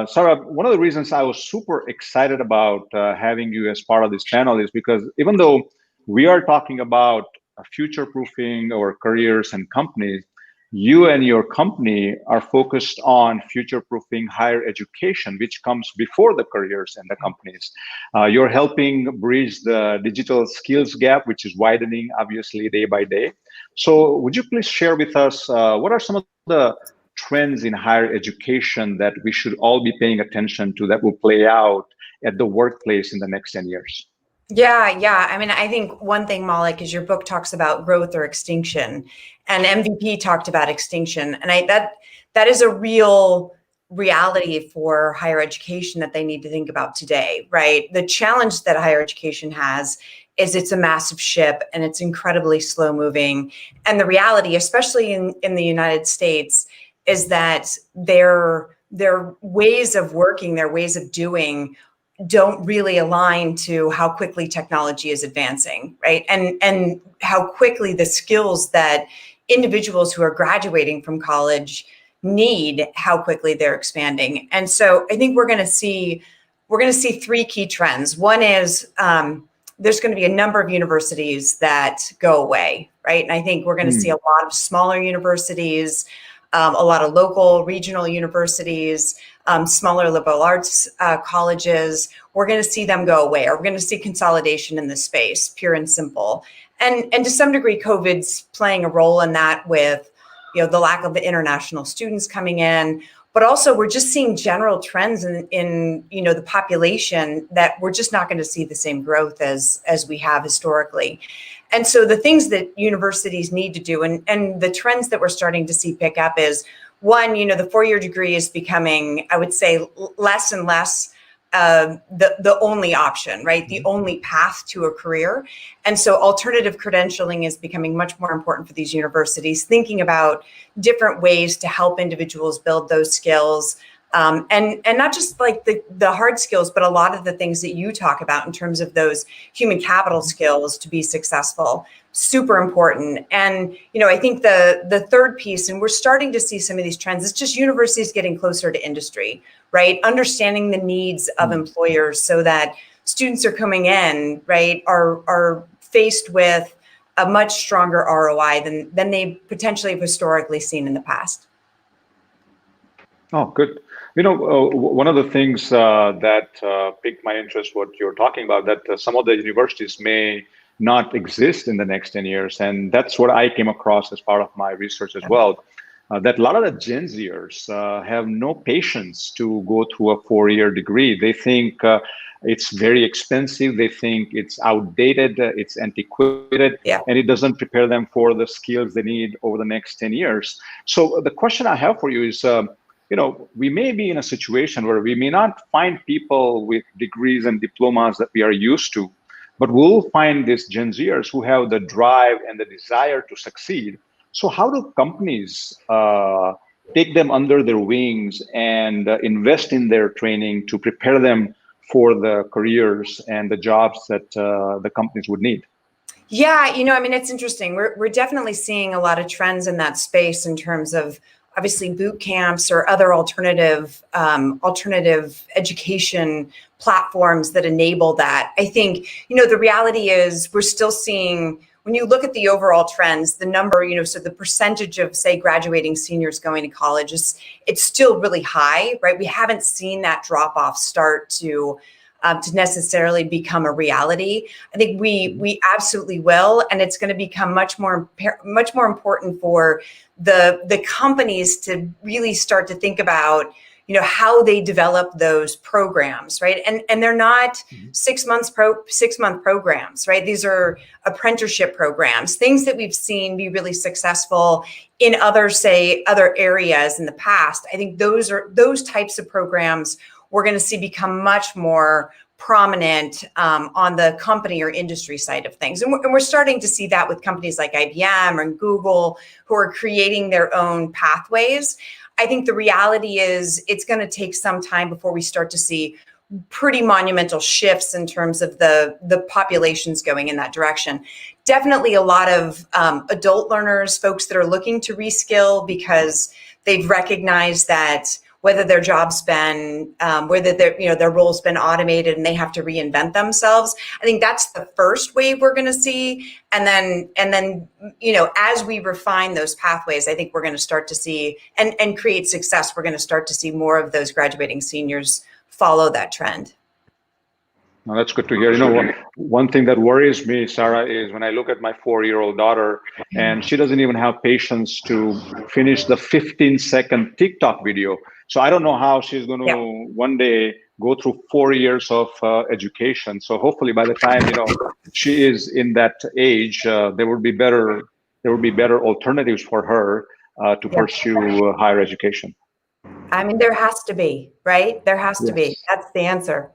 Sarah, one of the reasons I was super excited about having you as part of this panel is because even though we are talking about future-proofing our careers and companies, you and your company are focused on future-proofing higher education, which comes before the careers and the companies. You're helping bridge the digital skills gap, which is widening, obviously, day by day. So would you please share with us what are some of the trends in higher education that we should all be paying attention to that will play out at the workplace in the next 10 years? Yeah. I mean, I think one thing, Maulik, is your book talks about growth or extinction, and MVP talked about extinction. And that is a real reality for higher education that they need to think about today, right? The challenge that higher education has is it's a massive ship and it's incredibly slow moving. And the reality, especially in the United States, is that their ways of working, their ways of doing don't really align to how quickly technology is advancing, right? And how quickly the skills that individuals who are graduating from college need, how quickly they're expanding. And so I think we're going to see three key trends. One is there's going to be a number of universities that go away, right? And I think we're going to see a lot of smaller universities, a lot of local regional universities, smaller liberal arts colleges. We're going to see them go away, or we're going to see consolidation in the space, pure and simple. And to some degree, COVID's playing a role in that with, the lack of the international students coming in, but also we're just seeing general trends in the population that we're just not going to see the same growth as we have historically. And so the things that universities need to do, and the trends that we're starting to see pick up is, one, the four-year degree is becoming, I would say, less and less the only option, right? The only path to a career. And so alternative credentialing is becoming much more important for these universities, thinking about different ways to help individuals build those skills. And not just like the hard skills, but a lot of the things that you talk about in terms of those human capital skills to be successful, super important. And, I think the third piece, and we're starting to see some of these trends, it's just universities getting closer to industry, right? Understanding the needs of employers so that students are coming in, right, are faced with a much stronger ROI than they potentially have historically seen in the past. Oh, good. One of the things that piqued my interest, what you're talking about, that some of the universities may not exist in the next 10 years. And that's what I came across as part of my research as well. that a lot of the Gen Zers have no patience to go through a 4-year degree. They think it's very expensive. They think it's outdated, it's antiquated, Yeah. and it doesn't prepare them for the skills they need over the next 10 years. So the question I have for you is, we may be in a situation where we may not find people with degrees and diplomas that we are used to, but we'll find these Gen Zers who have the drive and the desire to succeed. So how do companies take them under their wings and invest in their training to prepare them for the careers and the jobs that the companies would need? Yeah, it's interesting. We're definitely seeing a lot of trends in that space in terms of obviously boot camps or other alternative education platforms that enable that. I think, the reality is we're still seeing, when you look at the overall trends, the number, so the percentage of, say, graduating seniors going to college it's still really high, right? We haven't seen that drop off start to necessarily become a reality. I think we absolutely will, and it's going to become much more important for the companies to really start to think about how they develop those programs, right? And they're not 6 month programs, right? These are apprenticeship programs, things that we've seen be really successful in other areas in the past. I think those types of programs we're going to see become much more prominent on the company or industry side of things. And we're starting to see that with companies like IBM and Google, who are creating their own pathways. I think the reality is it's going to take some time before we start to see pretty monumental shifts in terms of the populations going in that direction. Definitely a lot of adult learners, folks that are looking to reskill because they've recognized that whether their job's been, whether their role's been automated and they have to reinvent themselves. I think that's the first wave we're going to see. And then, as we refine those pathways, I think we're going to start to see and create success. We're going to start to see more of those graduating seniors follow that trend. Well, that's good to hear. One thing that worries me, Sarah, is when I look at my 4-year-old daughter, and she doesn't even have patience to finish the 15-second TikTok video. So I don't know how she's going to one day go through 4 years of education. So hopefully, by the time she is in that age, there will be better alternatives for her to pursue higher education. I mean, there has to be, right? There has to be. That's the answer.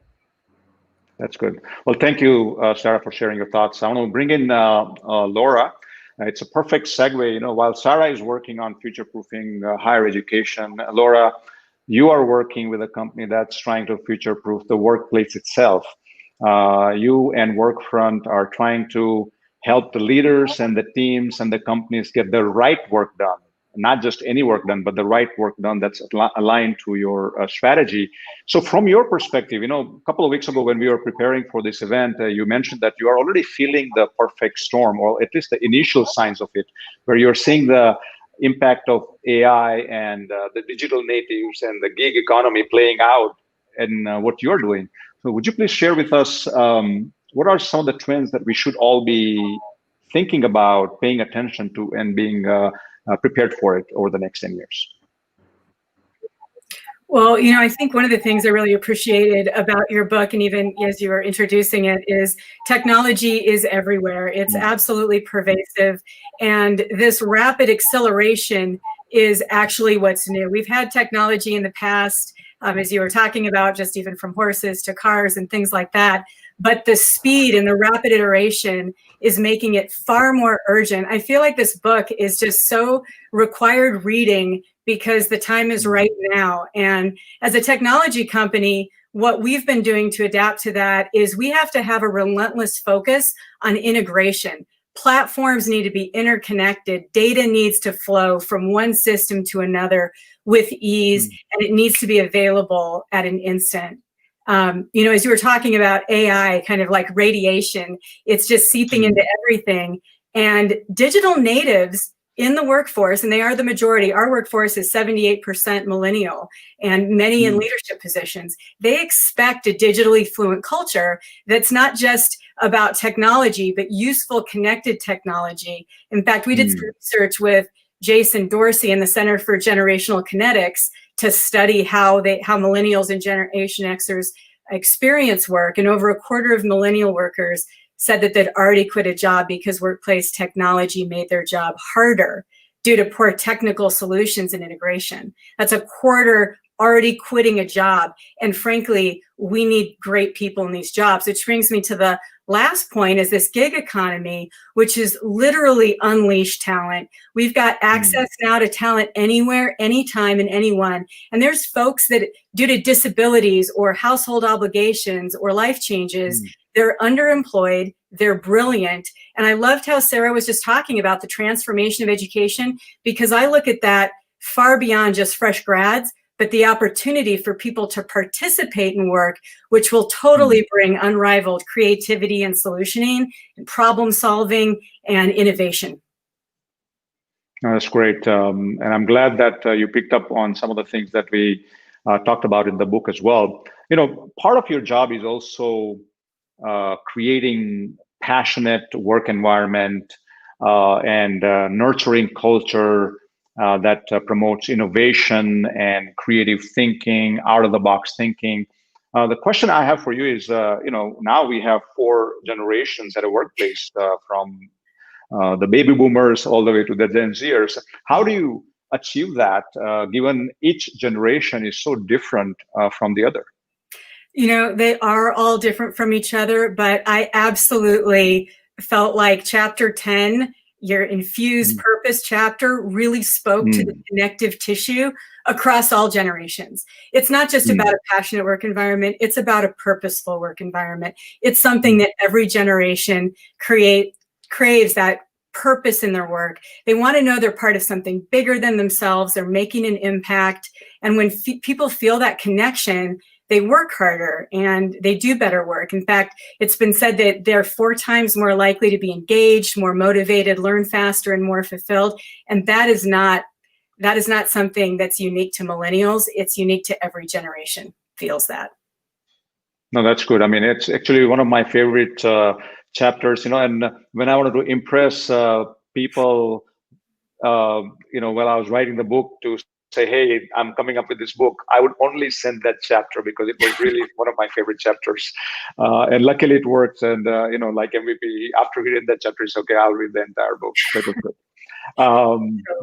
That's good. Well, thank you, Sarah, for sharing your thoughts. I want to bring in Laura. It's a perfect segue. While Sarah is working on future-proofing higher education, Laura, you are working with a company that's trying to future-proof the workplace itself. You and Workfront are trying to help the leaders and the teams and the companies get the right work done. Not just any work done, but the right work done that's aligned to your strategy. So from your perspective, a couple of weeks ago when we were preparing for this event, you mentioned that you are already feeling the perfect storm, or at least the initial signs of it, where you're seeing the impact of AI and the digital natives and the gig economy playing out in what you're doing. So would you please share with us what are some of the trends that we should all be thinking about, paying attention to, and being prepared for it over the next 10 years? Well, I think one of the things I really appreciated about your book, and even as you were introducing it, is technology is everywhere. It's absolutely pervasive. And this rapid acceleration is actually what's new. We've had technology in the past, as you were talking about, just even from horses to cars and things like that. But the speed and the rapid iteration is making it far more urgent. I feel like this book is just so required reading because the time is right now. And as a technology company, what we've been doing to adapt to that is we have to have a relentless focus on integration. Platforms need to be interconnected. Data needs to flow from one system to another with ease, and it needs to be available at an instant. As you were talking about AI, kind of like radiation, it's just seeping into everything. And digital natives in the workforce, and they are the majority, our workforce is 78% millennial and many in leadership positions. They expect a digitally fluent culture that's not just about technology, but useful connected technology. In fact, we did some research with Jason Dorsey in the Center for Generational Kinetics to study how millennials and Generation Xers experience work. And over a quarter of millennial workers said that they'd already quit a job because workplace technology made their job harder due to poor technical solutions and integration. That's a quarter already quitting a job. And frankly, we need great people in these jobs, which brings me to the last point, is this gig economy, which is literally unleashed talent. We've got access now to talent anywhere, anytime, and anyone. And there's folks that, due to disabilities or household obligations or life changes, they're underemployed, they're brilliant. And I loved how Sarah was just talking about the transformation of education, because I look at that far beyond just fresh grads, but the opportunity for people to participate in work, which will totally bring unrivaled creativity and solutioning and problem solving and innovation. That's great. And I'm glad that you picked up on some of the things that we talked about in the book as well. You know, part of your job is also creating passionate work environment and nurturing culture that promotes innovation and creative thinking, out-of-the-box thinking. The question I have for you is, you know, now we have 4 generations at a workplace, from the baby boomers all the way to the Gen Zers. How do you achieve that, given each generation is so different from the other? You know, they are all different from each other, but I absolutely felt like chapter 10, your infused purpose chapter, really spoke to the connective tissue across all generations. It's not just about a passionate work environment, it's about a purposeful work environment. It's something that every generation craves, that purpose in their work. They want to know they're part of something bigger than themselves, they're making an impact. And when people feel that connection, they work harder and they do better work. In fact, it's been said that they're 4 times more likely to be engaged, more motivated, learn faster, and more fulfilled. And that is not something that's unique to millennials. It's unique to every generation feels that. No, that's good. I mean, it's actually one of my favorite chapters, you know, and when I wanted to impress people, you know, while I was writing the book, to say, hey, I'm coming up with this book, I would only send that chapter because it was really one of my favorite chapters. And luckily it works. And, you know, like MVP, after reading that chapter, it's okay, I'll read the entire book. That was good.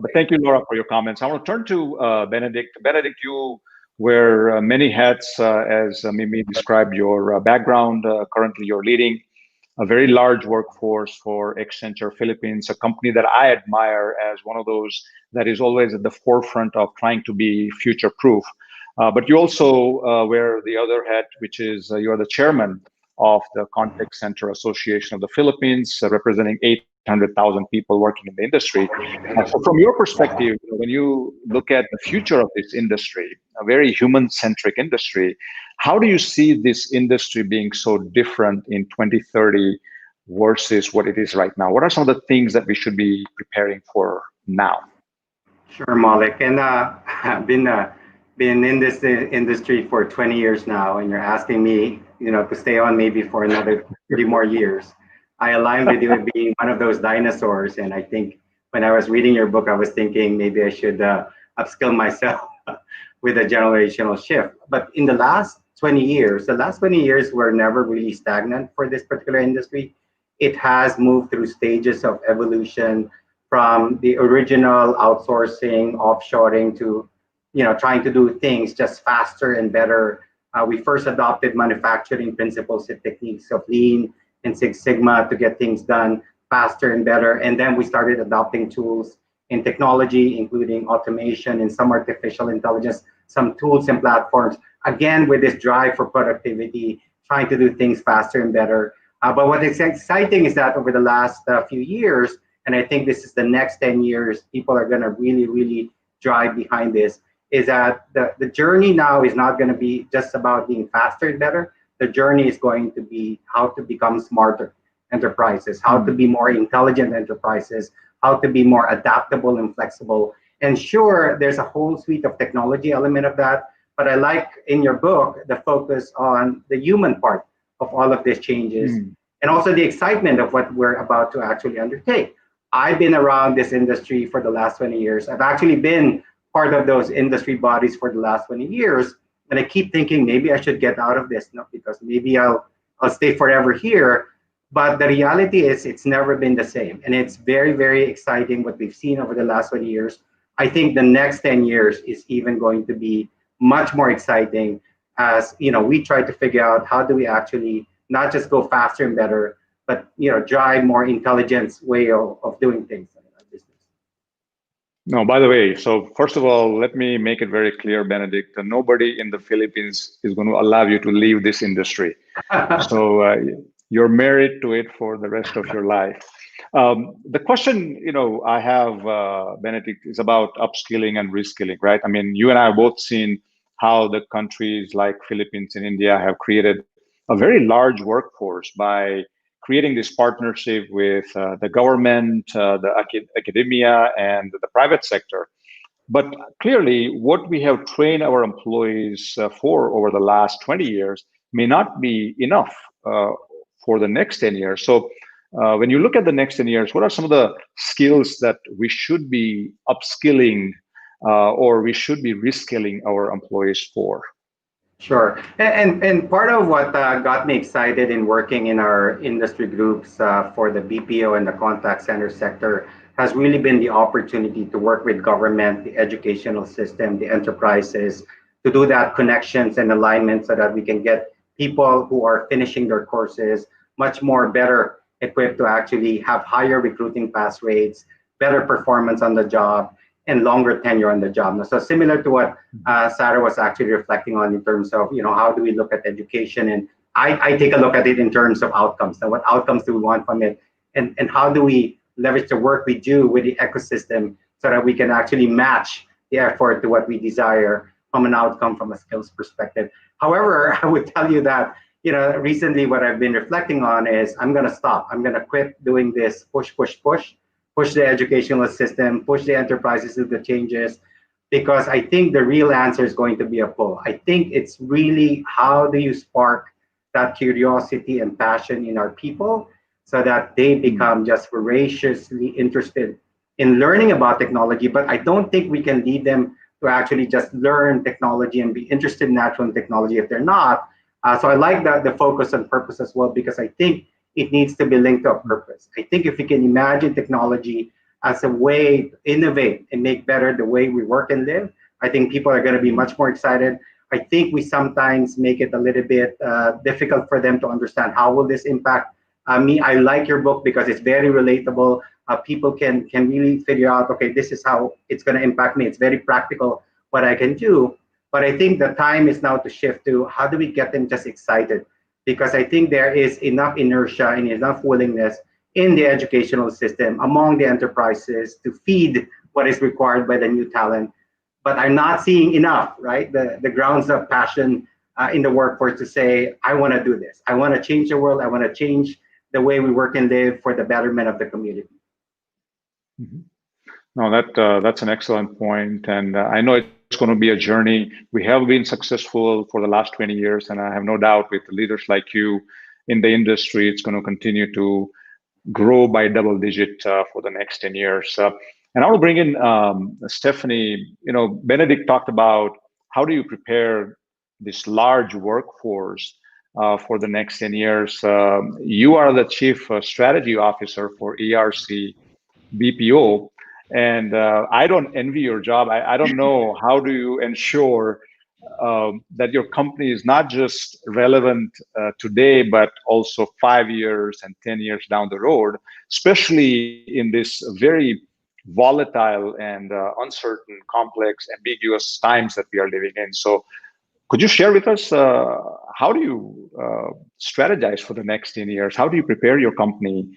But thank you, Laura, for your comments. I want to turn to Benedict. Benedict, you wear many hats, as Mimi described your background. Currently, you're leading a very large workforce for Accenture Philippines, a company that I admire as one of those that is always at the forefront of trying to be future-proof. But you also wear the other hat, which is you're the chairman of the Contact Center Association of the Philippines, representing 800,000 people working in the industry. So from your perspective, when you look at the future of this industry, a very human-centric industry, how do you see this industry being so different in 2030 versus what it is right now? What are some of the things that we should be preparing for now? Sure, Maulik. And I've been in this industry for 20 years now, and you're asking me, you know, to stay on maybe for another 30 more years. I align with you being one of those dinosaurs, and I think when I was reading your book, I was thinking maybe I should upskill myself with a generational shift. But in the last 20 years, were never really stagnant for this particular industry. It has moved through stages of evolution, from the original outsourcing, offshoring, to, you know, trying to do things just faster and better. We first adopted manufacturing principles and techniques of Lean and Six Sigma to get things done faster and better. And then we started adopting tools in technology, including automation and some artificial intelligence, some tools and platforms, again, with this drive for productivity, trying to do things faster and better. But what is exciting is that over the last few years, and I think this is the next 10 years, people are going to really, really drive behind this, is that the journey now is not going to be just about being faster and better. The journey is going to be how to become smarter enterprises, how to be more intelligent enterprises, how to be more adaptable and flexible. And sure, there's a whole suite of technology element of that, but I like in your book the focus on the human part of all of these changes, and also the excitement of what we're about to actually undertake. I've been around this industry for the last 20 years. I've actually been part of those industry bodies for the last 20 years. And I keep thinking maybe I should get out of this, no, because maybe I'll stay forever here. But the reality is it's never been the same. And it's very, very exciting what we've seen over the last 20 years. I think the next 10 years is even going to be much more exciting as we try to figure out how do we actually not just go faster and better, but drive more intelligent way of doing things in our business. No, by the way, so first of all, let me make it very clear, Benedict, that nobody in the Philippines is going to allow you to leave this industry. So you're married to it for the rest of your life. The question, I have, Benedict, is about upskilling and reskilling, right? I mean, you and I have both seen how the countries like Philippines and India have created a very large workforce by creating this partnership with the government, the academia, and the private sector. But clearly, what we have trained our employees for over the last 20 years may not be enough for the next 10 years. So when you look at the next 10 years, what are some of the skills that we should be upskilling or we should be reskilling our employees for? Sure. And part of what got me excited in working in our industry groups for the BPO and the contact center sector has really been the opportunity to work with government, the educational system, the enterprises, to do that connections and alignment so that we can get people who are finishing their courses much more better equipped to actually have higher recruiting pass rates, better performance on the job, and longer tenure on the job. So similar to what Sarah was actually reflecting on in terms of, how do we look at education? And I take a look at it in terms of outcomes. Now, what outcomes do we want from it? And how do we leverage the work we do with the ecosystem so that we can actually match the effort to what we desire from an outcome, from a skills perspective. However, I would tell you that, recently what I've been reflecting on is I'm going to stop. I'm going to quit doing this push the educational system, push the enterprises to the changes, because I think the real answer is going to be a pull. I think it's really how do you spark that curiosity and passion in our people so that they become just voraciously interested in learning about technology. But I don't think we can lead them to actually just learn technology and be interested in natural technology if they're not. So I like the focus on purpose as well, because I think it needs to be linked to a purpose. I think if we can imagine technology as a way to innovate and make better the way we work and live, I think people are going to be much more excited. I think we sometimes make it a little bit difficult for them to understand how will this impact me. I like your book because it's very relatable. People can really figure out, okay, this is how it's going to impact me. It's very practical what I can do. But I think the time is now to shift to how do we get them just excited? Because I think there is enough inertia and enough willingness in the educational system among the enterprises to feed what is required by the new talent. But I'm not seeing enough, right? The grounds of passion in the workforce to say, I want to do this. I want to change the world. I want to change the way we work and live for the betterment of the community. Mm-hmm. No, that's an excellent point. And I know it's going to be a journey. We have been successful for the last 20 years. And I have no doubt with leaders like you in the industry, it's going to continue to grow by double digit for the next 10 years. And I will bring in Stephanie. Benedict talked about how do you prepare this large workforce for the next 10 years. You are the Chief Strategy Officer for ERC BPO. And I don't envy your job. I don't know, how do you ensure that your company is not just relevant today, but also 5 years and 10 years down the road, especially in this very volatile and uncertain, complex, ambiguous times that we are living in. So could you share with us, how do you strategize for the next 10 years? How do you prepare your company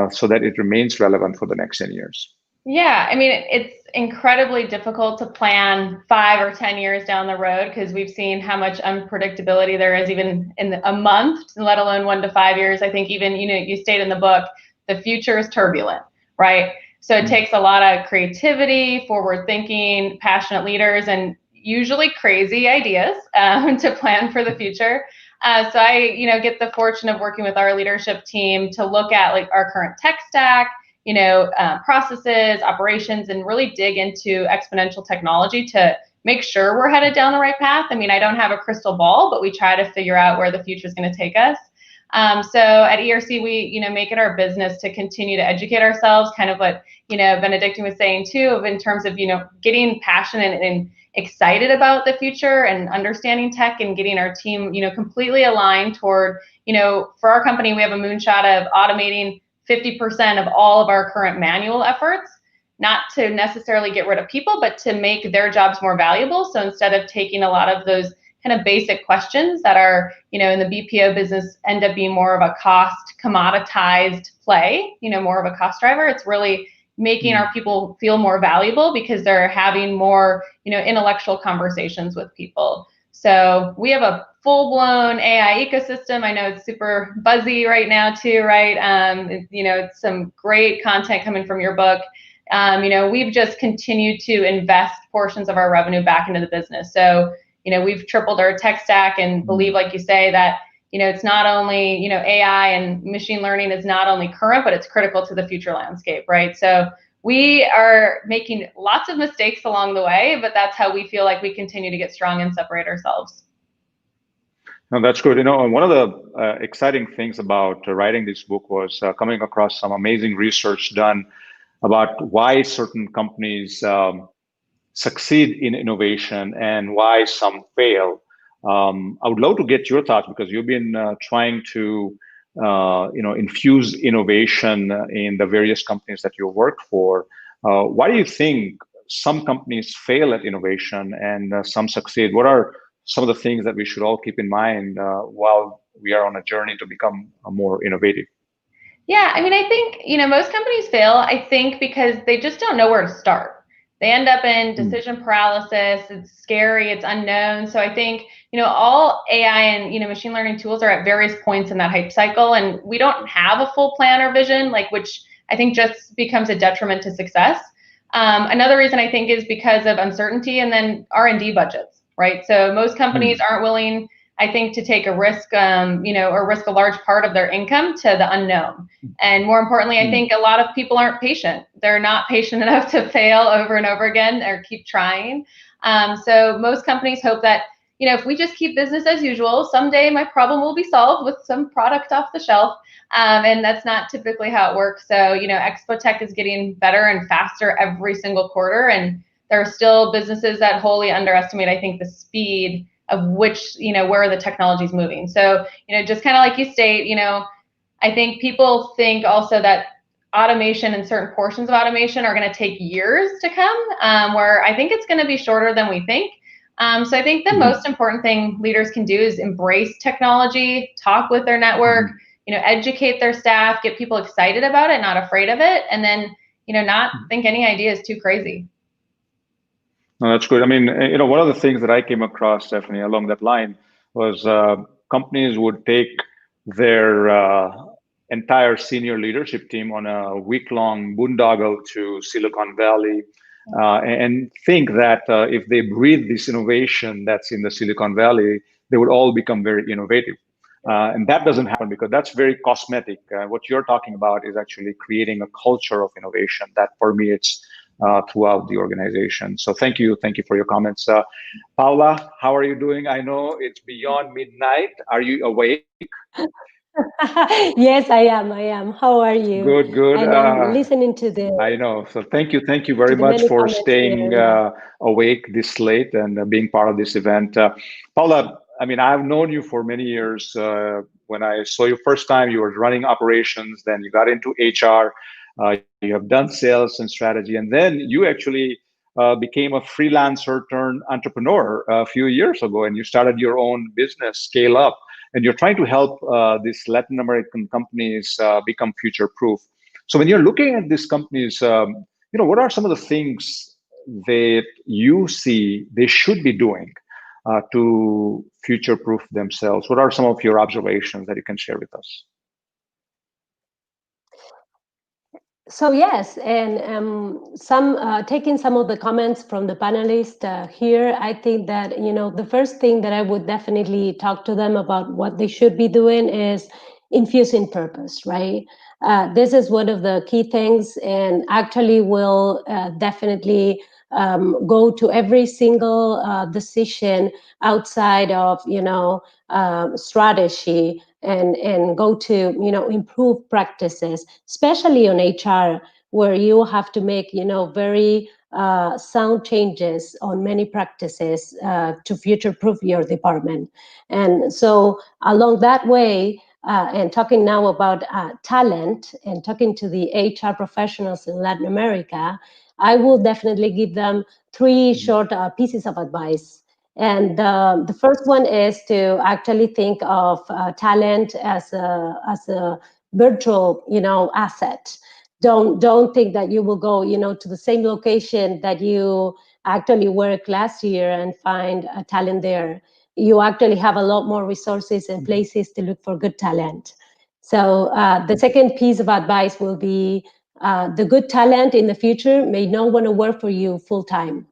so that it remains relevant for the next 10 years? Yeah, I mean, it's incredibly difficult to plan 5 or 10 years down the road because we've seen how much unpredictability there is even in a month, let alone 1 to 5 years. I think even, you state in the book, the future is turbulent, right? So it takes a lot of creativity, forward thinking, passionate leaders, and usually crazy ideas to plan for the future. So I, get the fortune of working with our leadership team to look at like our current tech stack, processes, operations, and really dig into exponential technology to make sure we're headed down the right path. I mean, I don't have a crystal ball, but we try to figure out where the future is going to take us. So at ERC, we, make it our business to continue to educate ourselves, kind of what, Benedictine was saying too, in terms of, getting passionate and excited about the future and understanding tech and getting our team, completely aligned toward, for our company, we have a moonshot of automating 50% of all of our current manual efforts, not to necessarily get rid of people, but to make their jobs more valuable. So instead of taking a lot of those kind of basic questions that are, in the BPO business end up being more of a cost commoditized play, more of a cost driver, it's really making our people feel more valuable because they're having more, intellectual conversations with people. So we have a full-blown AI ecosystem. I know it's super buzzy right now too, right? It's some great content coming from your book. We've just continued to invest portions of our revenue back into the business. So, we've tripled our tech stack and believe, like you say, that, it's not only, AI and machine learning is not only current, but it's critical to the future landscape, right? So we are making lots of mistakes along the way, but that's how we feel like we continue to get strong and separate ourselves. No, that's good. One of the exciting things about writing this book was coming across some amazing research done about why certain companies succeed in innovation and why some fail. I would love to get your thoughts because you've been trying to, infuse innovation in the various companies that you work for. Why do you think some companies fail at innovation and some succeed? What are some of the things that we should all keep in mind while we are on a journey to become more innovative? Yeah, I mean, I think, most companies fail, I think, because they just don't know where to start. They end up in decision paralysis. It's scary. It's unknown. So I think, all AI and, machine learning tools are at various points in that hype cycle. And we don't have a full plan or vision, which I think just becomes a detriment to success. Another reason I think is because of uncertainty and then R&D budgets, right? So most companies aren't willing, I think, to take a risk, or risk a large part of their income to the unknown. And more importantly, I think a lot of people aren't patient. They're not patient enough to fail over and over again or keep trying. So most companies hope that, if we just keep business as usual, someday my problem will be solved with some product off the shelf. And that's not typically how it works. So, Expo Tech is getting better and faster every single quarter. And there are still businesses that wholly underestimate, I think, the speed of which, where the technology is moving. So, just kind of like you state, I think people think also that automation and certain portions of automation are going to take years to come, where I think it's going to be shorter than we think. So I think the most important thing leaders can do is embrace technology, talk with their network, educate their staff, get people excited about it, not afraid of it, and then, not think any idea is too crazy. No, that's good. I mean, one of the things that I came across, Stephanie, along that line was companies would take their entire senior leadership team on a week-long boondoggle to Silicon Valley and think that if they breathe this innovation that's in the Silicon Valley, they would all become very innovative. And that doesn't happen because that's very cosmetic. What you're talking about is actually creating a culture of innovation that permeates throughout the organization. So thank you for your comments. Paula, how are you doing? I know it's beyond midnight. Are you awake? Yes, I am. How are you? Good. And I'm listening to the. I know. So thank you very much for staying awake this late and being part of this event. Paula, I mean, I've known you for many years. When I saw you first time, you were running operations, then you got into HR. You have done sales and strategy, and then you actually became a freelancer turned entrepreneur a few years ago, and you started your own business, Scale Up, and you're trying to help these Latin American companies become future-proof. So when you're looking at these companies, what are some of the things that you see they should be doing to future-proof themselves? What are some of your observations that you can share with us? So yes, and taking some of the comments from the panelists here, I think that the first thing that I would definitely talk to them about what they should be doing is infusing purpose, right? This is one of the key things, and actually will definitely go to every single decision outside of strategy, and go to improve practices, especially on HR, where you have to make very sound changes on many practices to future-proof your department. And so along that way, and talking now about talent and talking to the HR professionals in Latin America, I will definitely give them three short pieces of advice. And the first one is to actually think of talent as a virtual, asset. Don't think that you will go, to the same location that you actually worked last year and find a talent there. You actually have a lot more resources and places to look for good talent. So the second piece of advice will be the good talent in the future may not want to work for you full time.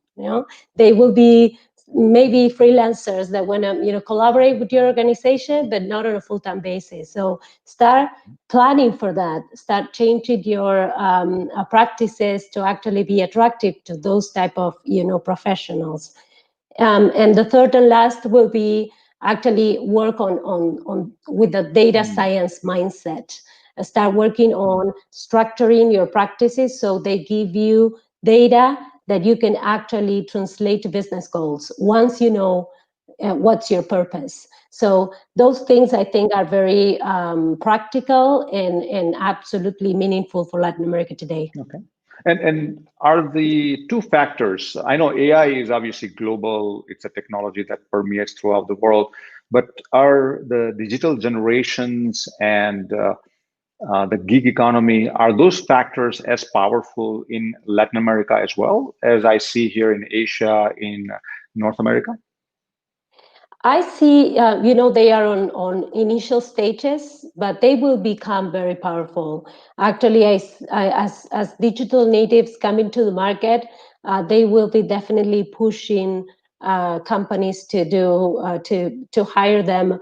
They will be maybe freelancers that want to collaborate with your organization, but not on a full-time basis. So start planning for that. Start changing your practices to actually be attractive to those type of professionals. And the third and last will be actually work on with the data science mindset. Start working on structuring your practices so they give you data that you can actually translate to business goals once you know what's your purpose. So those things I think are very practical and absolutely meaningful for Latin America today. Okay. And are the two factors, I know AI is obviously global, it's a technology that permeates throughout the world, but are the digital generations and the gig economy, are those factors as powerful in Latin America as well as I see here in Asia, in North America? I see, they are on initial stages, but they will become very powerful. Actually, as digital natives come into the market, they will be definitely pushing companies to hire them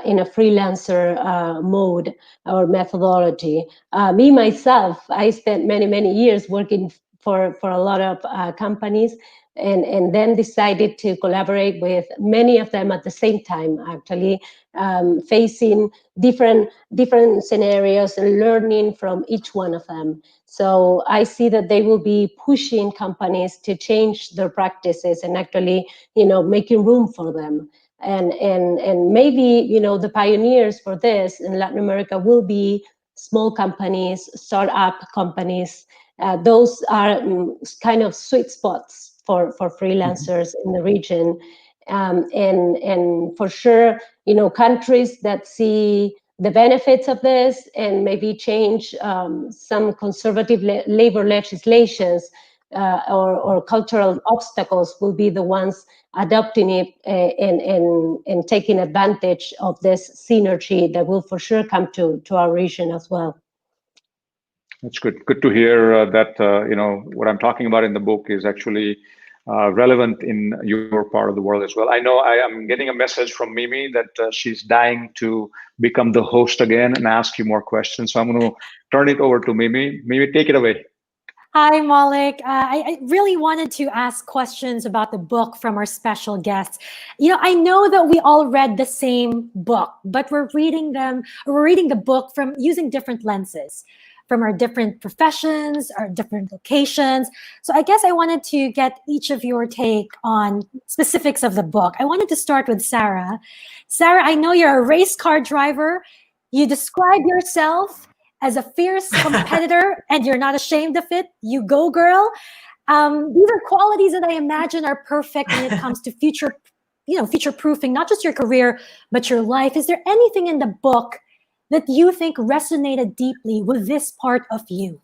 in a freelancer mode or methodology. Me myself, I spent many years working for a lot of companies. And then decided to collaborate with many of them at the same time, actually, facing different scenarios and learning from each one of them. So I see that they will be pushing companies to change their practices and actually, making room for them. And maybe, the pioneers for this in Latin America will be small companies, startup companies. Those are kind of sweet spots for freelancers in the region, and for sure, countries that see the benefits of this and maybe change some conservative labor legislations or cultural obstacles will be the ones adopting it and taking advantage of this synergy that will for sure come to our region as well. That's good. Good to hear that, what I'm talking about in the book is actually relevant in your part of the world as well. I know I am getting a message from Mimi that she's dying to become the host again and ask you more questions. So I'm going to turn it over to Mimi. Mimi, take it away. Hi, Maulik. I really wanted to ask questions about the book from our special guests. I know that we all read the same book, but we're reading the book from using different lenses, from our different professions, our different locations. So I guess I wanted to get each of your take on specifics of the book. I wanted to start with Sarah. Sarah, I know you're a race car driver. You describe yourself as a fierce competitor and you're not ashamed of it. You go, girl. These are qualities that I imagine are perfect when it comes to future-proofing, not just your career, but your life. Is there anything in the book that you think resonated deeply with this part of you?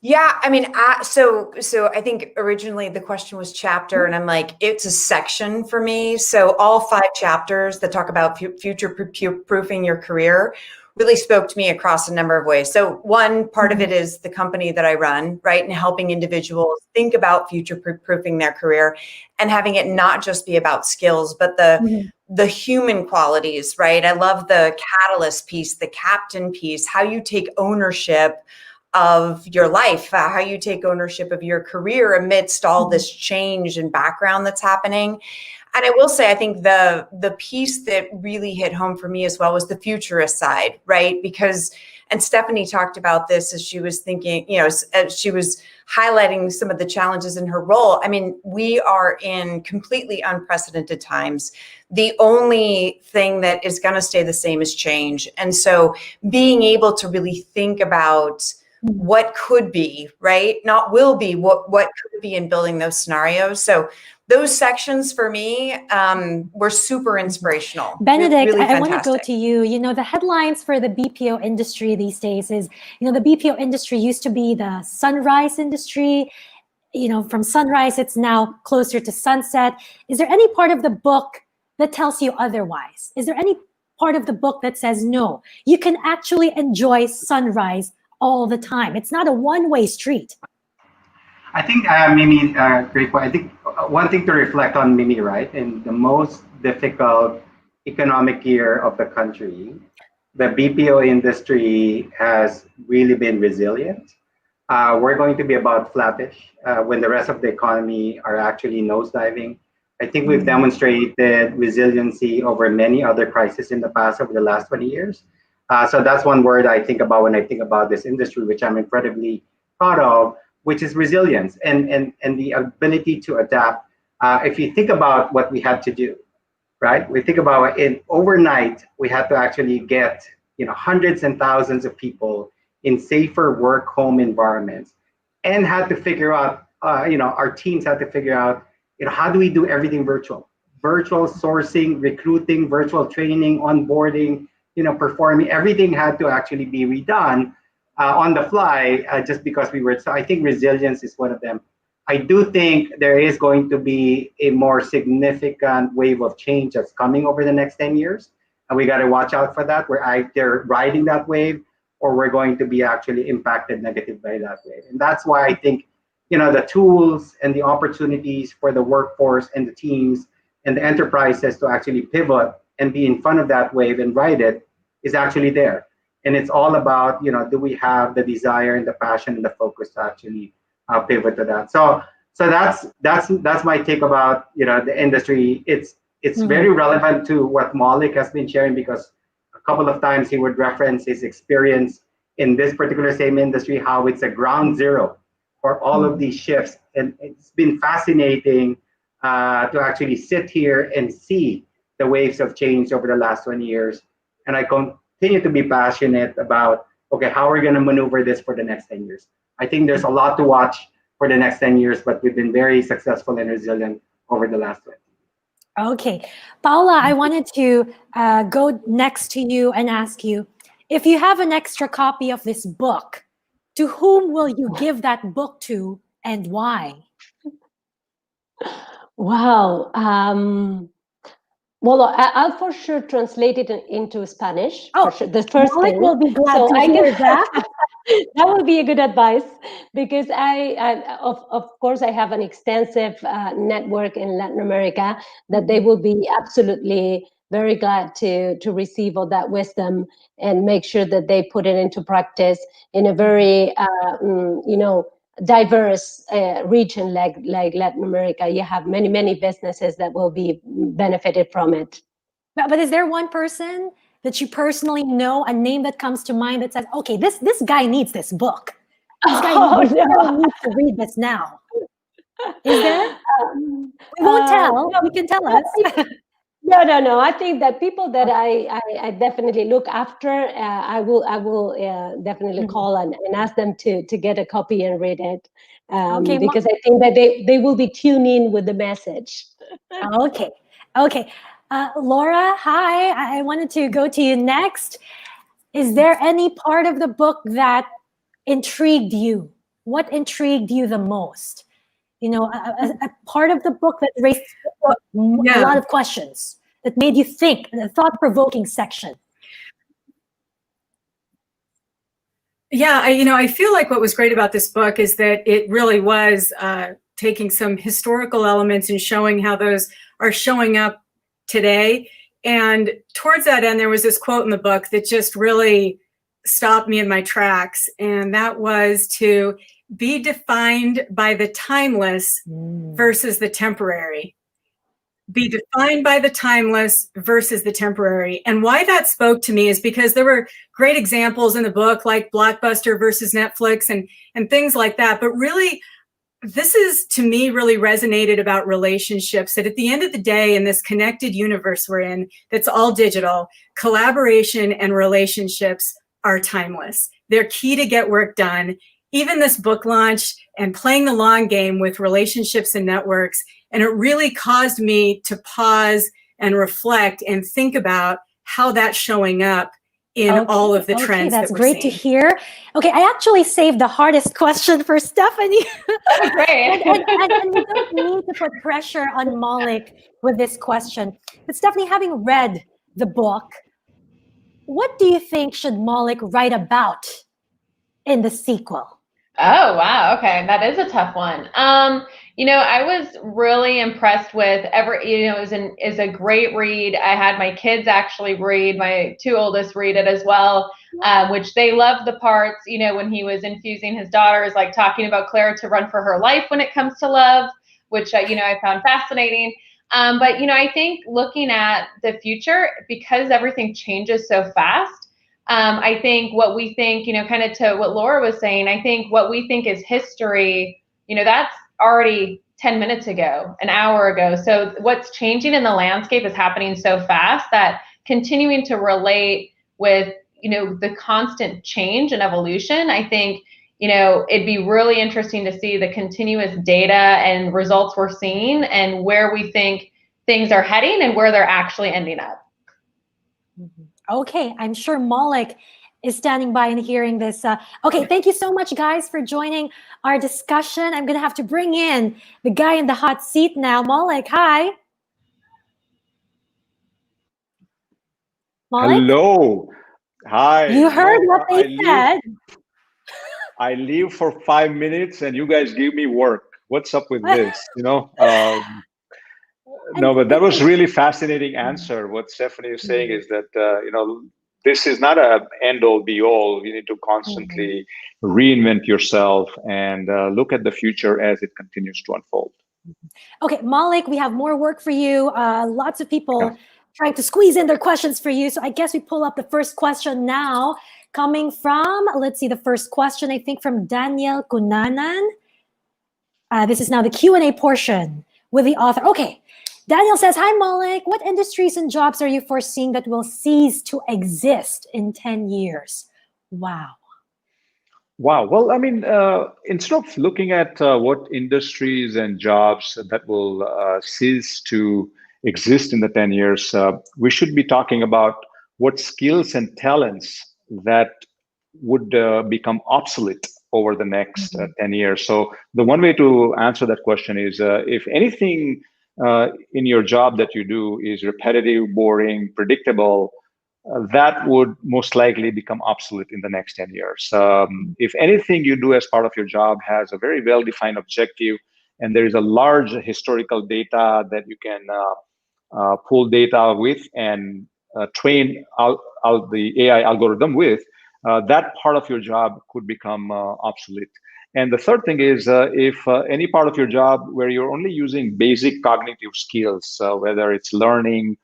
Yeah, I mean, so I think originally the question was chapter, and I'm like, it's a section for me. So all 5 chapters that talk about future-proofing your career really spoke to me across a number of ways. So one part of it is the company that I run, right? And helping individuals think about future-proofing their career and having it not just be about skills, but the human qualities, right? I love the catalyst piece, the captain piece, how you take ownership of your life, how you take ownership of your career amidst all this change and background that's happening. And I will say, I think the piece that really hit home for me as well was the futurist side, right? Because, and Stephanie talked about this as she was thinking, you know, as she was highlighting some of the challenges in her role. I mean, we are in completely unprecedented times. The only thing that is going to stay the same is change. And so being able to really think about what could be, right? Not will be, what could be in building those scenarios. So those sections for me were super inspirational. Benedict, really I want to go to you. You know, the headlines for the BPO industry these days is, you know, the BPO industry used to be the sunrise industry. You know, from sunrise, it's now closer to sunset. Is there any part of the book that tells you otherwise? Is there any part of the book that says, no, you can actually enjoy sunrise all the time? It's not a one-way street. I think Mimi, great point. I think one thing to reflect on, Mimi, right? In the most difficult economic year of the country, the BPO industry has really been resilient. We're going to be about flattish when the rest of the economy are actually nosediving. I think we've demonstrated resiliency over many other crises in the past over the last 20 years. So that's one word I think about when I think about this industry, which I'm incredibly proud of, which is resilience and the ability to adapt. If you think about what we had to do, right? We think about it, overnight, we had to actually get, you know, hundreds and thousands of people in safer work home environments, and had to figure out, you know, our teams had to figure out, you know, how do we do everything virtual sourcing, recruiting, virtual training, onboarding, you know, performing, everything had to actually be redone on the fly, just because we were. So I think resilience is one of them. I do think there is going to be a more significant wave of change that's coming over the next 10 years. And we got to watch out for that. We're either riding that wave or we're going to be actually impacted negatively by that wave. And that's why I think, you know, the tools and the opportunities for the workforce and the teams and the enterprises to actually pivot and be in front of that wave and ride it is actually there. And it's all about, you know, do we have the desire and the passion and the focus to actually pivot to that? So that's my take about, you know, the industry. It's very relevant to what Maulik has been sharing, because a couple of times he would reference his experience in this particular same industry, how it's a ground zero for all of these shifts. And it's been fascinating to actually sit here and see the waves of change over the last 20 years. And I continue to be passionate about, okay, how are we going to maneuver this for the next 10 years? I think there's a lot to watch for the next 10 years, but we've been very successful and resilient over the last 20. Okay. Paula, I wanted to go next to you and ask you, if you have an extra copy of this book, to whom will you give that book to and why? Wow. Well, I'll for sure translate it into Spanish. Oh, for sure. The first Maulik thing. will be glad to hear that. That would be a good advice, because of course, I have an extensive network in Latin America that they will be absolutely very glad to receive all that wisdom and make sure that they put it into practice in a very, you know, diverse region like Latin America. You have many businesses that will be benefited from it. But is there one person that you personally know, a name that comes to mind that says, okay, this guy needs this book. This guy needs to read this now. Is there? We won't tell. You can tell us. No. I think that people that I definitely look after, I will definitely call and ask them to get a copy and read it, because I think that they will be tuning in with the message. Okay. Laura, hi. I wanted to go to you next. Is there any part of the book that intrigued you? What intrigued you the most? You know, a part of the book that raised a lot of questions, that made you think, the thought-provoking section. Yeah, I feel like what was great about this book is that it really was taking some historical elements and showing how those are showing up today. And towards that end, there was this quote in the book that just really stopped me in my tracks. And that was to be defined by the timeless versus the temporary. Be defined by the timeless versus the temporary. And why that spoke to me is because there were great examples in the book, like Blockbuster versus Netflix and things like that. But really, this is, to me, really resonated about relationships, that at the end of the day, in this connected universe we're in, that's all digital, collaboration and relationships are timeless. They're key to get work done. Even this book launch and playing the long game with relationships and networks. And it really caused me to pause and reflect and think about how that's showing up in all of the trends. That's great to hear. Okay, I actually saved the hardest question for Stephanie. Great. and we don't need to put pressure on Maulik with this question. But Stephanie, having read the book, what do you think should Maulik write about in the sequel? Oh, wow. Okay. That is a tough one. I was really impressed with it was a great read. I had my kids actually read, my two oldest read it as well, which they loved the parts, when he was infusing his daughters, like talking about Claire to run for her life when it comes to love, which, I found fascinating. But, I think looking at the future, because everything changes so fast, I think what we think, kind of to what Laura was saying, I think what we think is history, that's already 10 minutes ago, an hour ago. So what's changing in the landscape is happening so fast that continuing to relate with, the constant change and evolution, I think, it'd be really interesting to see the continuous data and results we're seeing and where we think things are heading and where they're actually ending up. Okay, I'm sure Maulik is standing by and hearing this. Okay, thank you so much, guys, for joining our discussion. I'm going to have to bring in the guy in the hot seat now. Maulik, hi. Maulik? Hello. Hi. You heard what they said. I leave for 5 minutes and you guys give me work. What's up with this? No, but that was really fascinating answer. What Stephanie is saying is that, this is not an end-all be-all. You need to constantly reinvent yourself and look at the future as it continues to unfold. Okay, Maulik, we have more work for you. Lots of people trying to squeeze in their questions for you. So I guess we pull up the first question now, coming from, let's see, the first question, I think from Daniel Kunanan. This is now the Q&A portion with the author. Okay. Daniel says, hi, Maulik. What industries and jobs are you foreseeing that will cease to exist in 10 years? Wow. Wow. Well, I mean, instead of looking at what industries and jobs that will cease to exist in the 10 years, we should be talking about what skills and talents that would become obsolete over the next 10 years. So the one way to answer that question is if anything in your job that you do is repetitive, boring, predictable, that would most likely become obsolete in the next 10 years. If anything you do as part of your job has a very well-defined objective, and there is a large historical data that you can pull data with and train out the AI algorithm with, that part of your job could become obsolete. And the third thing is if any part of your job where you're only using basic cognitive skills, whether it's learning,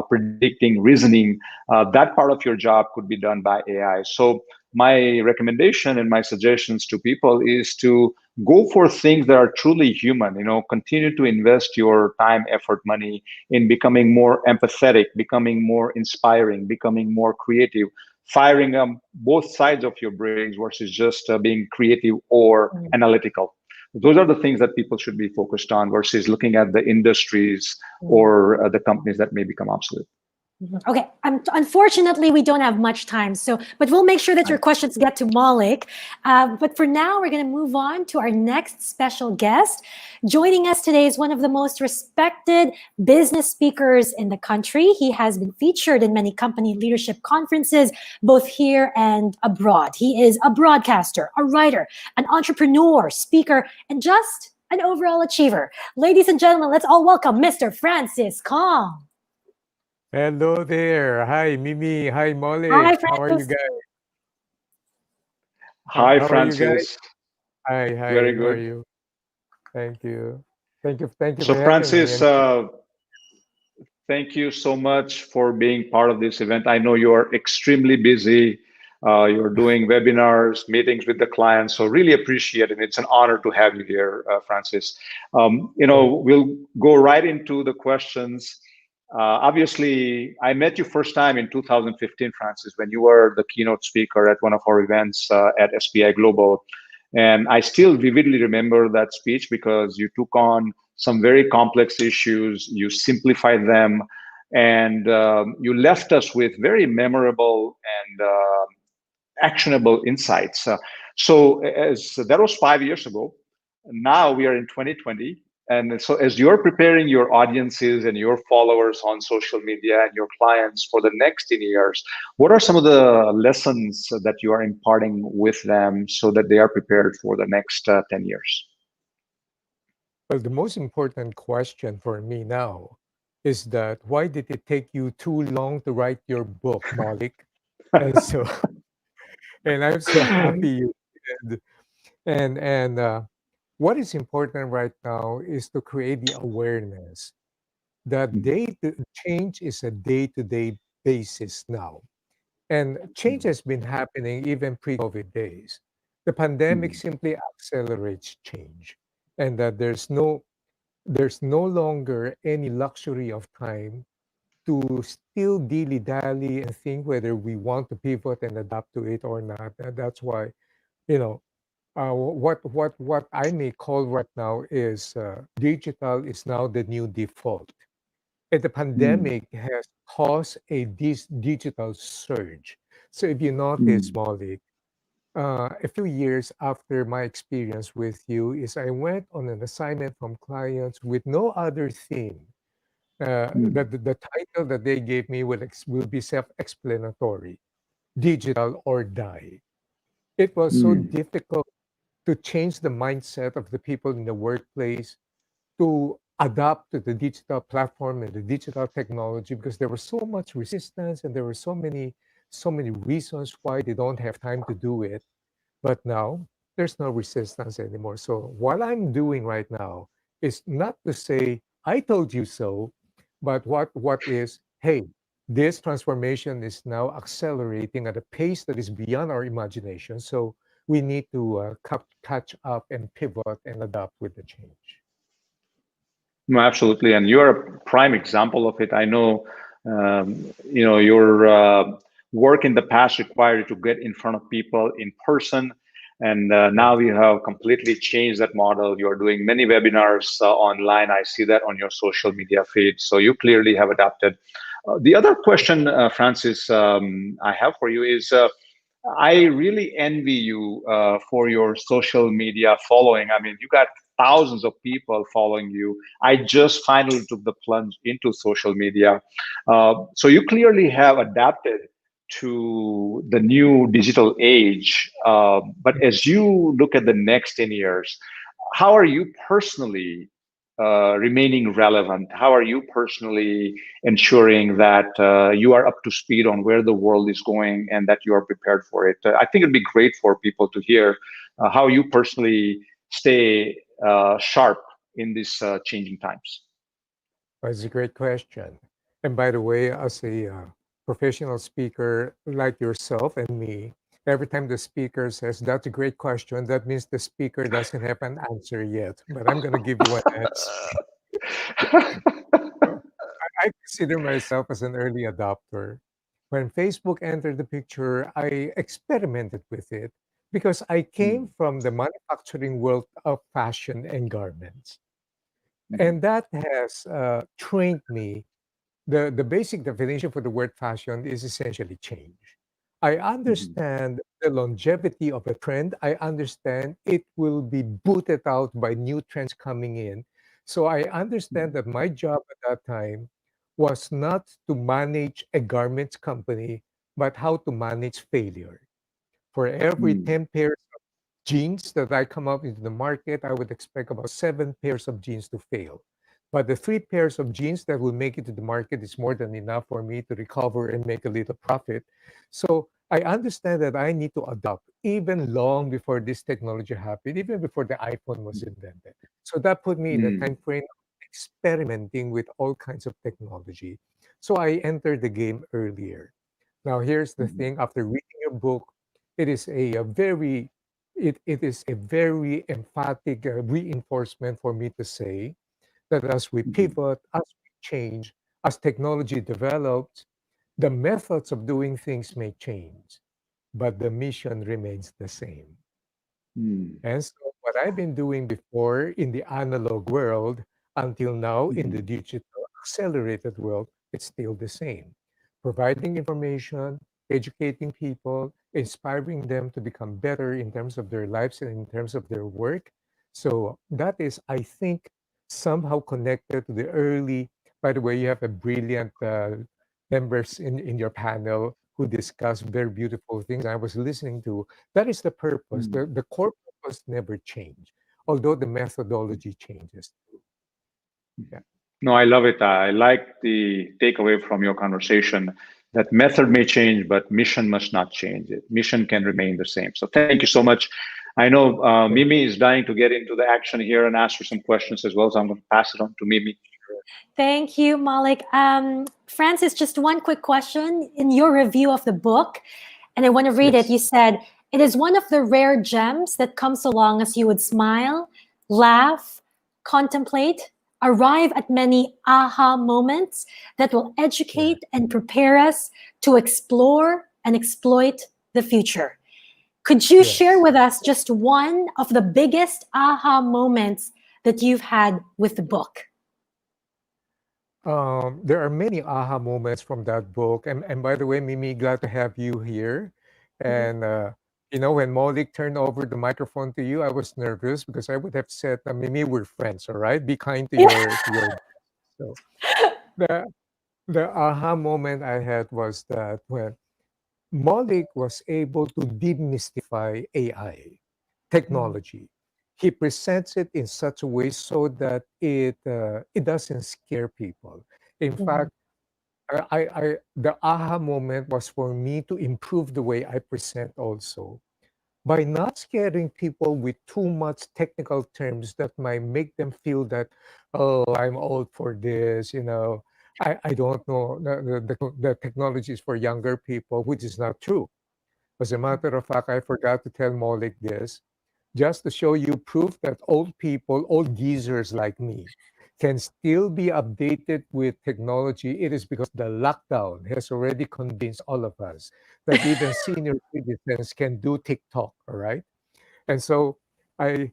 predicting, reasoning, that part of your job could be done by AI. So my recommendation and my suggestions to people is to go for things that are truly human. Continue to invest your time, effort, money in becoming more empathetic, becoming more inspiring, becoming more creative, firing both sides of your brains versus just being creative or analytical. Those are the things that people should be focused on versus looking at the industries or the companies that may become obsolete. Okay, unfortunately, we don't have much time, but we'll make sure that your questions get to Maulik. But for now, we're going to move on to our next special guest. Joining us today is one of the most respected business speakers in the country. He has been featured in many company leadership conferences, both here and abroad. He is a broadcaster, a writer, an entrepreneur, speaker, and just an overall achiever. Ladies and gentlemen, let's all welcome Mr. Francis Kong. Hello there. Hi, Mimi. Hi, Maulik. Hi, How are you Francis. guys? Hi, How are you guys? Francis. Hi, Very how are good. you? Thank you. Thank you So, for having me. Francis, thank you so much for being part of this event. I know you are extremely busy. You're doing webinars, meetings with the clients. So really appreciate it. It's an honor to have you here, Francis. We'll go right into the questions. Obviously, I met you first time in 2015, Francis, when you were the keynote speaker at one of our events at SPI Global. And I still vividly remember that speech because you took on some very complex issues, you simplified them, and you left us with very memorable and actionable insights. So as that was 5 years ago. Now we are in 2020. And so as you're preparing your audiences and your followers on social media and your clients for the next 10 years, what are some of the lessons that you are imparting with them so that they are prepared for the next 10 years? Well, the most important question for me now is that why did it take you too long to write your book, Maulik? And so, and I'm so happy you did. And what is important right now is to create the awareness that change is a day-to-day basis now. And change has been happening even pre-COVID days. The pandemic simply accelerates change, and that there's no longer any luxury of time to still dilly-dally and think whether we want to pivot and adapt to it or not. And that's why, you know, what I may call right now is digital is now the new default. And the pandemic has caused a digital surge. So if you notice, Maulik, a few years after my experience with you is I went on an assignment from clients with no other theme. The title that they gave me will be self-explanatory, digital or die. It was so difficult to change the mindset of the people in the workplace to adapt to the digital platform and the digital technology because there was so much resistance and there were so many reasons why they don't have time to do it. But now there's no resistance anymore. So what I'm doing right now is not to say I told you so, but what is, hey, this transformation is now accelerating at a pace that is beyond our imagination. So we need to catch up and pivot and adapt with the change. No, absolutely, and you're a prime example of it. I know, your work in the past required you to get in front of people in person, and now you have completely changed that model. You're doing many webinars online. I see that on your social media feed. So you clearly have adapted. The other question, Francis, I have for you is. I really envy you for your social media following. I mean, you got thousands of people following you. I just finally took the plunge into social media. So you clearly have adapted to the new digital age. But as you look at the next 10 years, how are you personally remaining relevant? How are you personally ensuring that you are up to speed on where the world is going and that you are prepared for it? I think it'd be great for people to hear how you personally stay sharp in these changing times. That's a great question. And by the way, as a professional speaker like yourself and me, every time the speaker says, that's a great question, that means the speaker doesn't have an answer yet. But I'm going to give you an answer. I consider myself as an early adopter. When Facebook entered the picture, I experimented with it because I came from the manufacturing world of fashion and garments. And that has trained me the basic definition for the word fashion is essentially change. I understand the longevity of a trend. I understand it will be booted out by new trends coming in. So I understand that my job at that time was not to manage a garments company, but how to manage failure. For every 10 pairs of jeans that I come up into the market, I would expect about 7 pairs of jeans to fail. But the 3 pairs of jeans that will make it to the market is more than enough for me to recover and make a little profit. So I understand that I need to adopt even long before this technology happened, even before the iPhone was invented. So that put me in a time frame of experimenting with all kinds of technology. So I entered the game earlier. Now here's the thing: after reading your book, it is a very it is a very emphatic reinforcement for me to say that as we pivot, as we change, as technology develops, the methods of doing things may change, but the mission remains the same. And so what I've been doing before in the analog world until now in the digital accelerated world, it's still the same. Providing information, educating people, inspiring them to become better in terms of their lives and in terms of their work. So that is, I think, somehow connected to the early. By the way, you have a brilliant members in your panel who discuss very beautiful things I was listening to. That is the purpose. The core purpose never change, although the methodology changes. Yeah. No, I love it. I like the takeaway from your conversation that method may change, but mission must not change. Mission can remain the same. So thank you so much. I know Mimi is dying to get into the action here and ask her some questions as well. So I'm going to pass it on to Mimi. Thank you, Maulik. Francis, just one quick question. In your review of the book, and I want to read it, you said, it is one of the rare gems that comes along as you would smile, laugh, contemplate, arrive at many aha moments that will educate and prepare us to explore and exploit the future. Could you share with us just one of the biggest aha moments that you've had with the book? There are many aha moments from that book. And by the way, Mimi, glad to have you here. And, when Maulik turned over the microphone to you, I was nervous because I would have said, Mimi, we're friends, all right? Be kind to your so the aha moment I had was that when Maulik was able to demystify AI technology, he presents it in such a way so that it doesn't scare people. In fact, the aha moment was for me to improve the way I present also by not scaring people with too much technical terms that might make them feel that, oh, I'm old for this, I don't know, the technology is for younger people, which is not true. As a matter of fact, I forgot to tell Maulik this, just to show you proof that old people, old geezers like me, can still be updated with technology. It is because the lockdown has already convinced all of us that even senior citizens can do TikTok, all right? And so the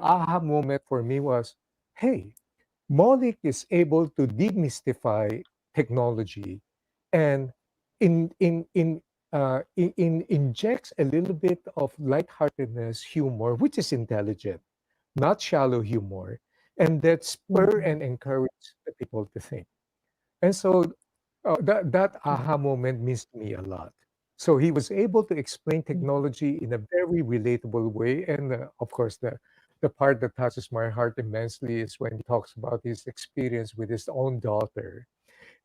aha moment for me was, hey, Maulik is able to demystify technology and injects a little bit of lightheartedness, humor, which is intelligent, not shallow humor, and that spur and encourage the people to think. And so that aha moment means to me a lot. So he was able to explain technology in a very relatable way. And of course, the part that touches my heart immensely is when he talks about his experience with his own daughter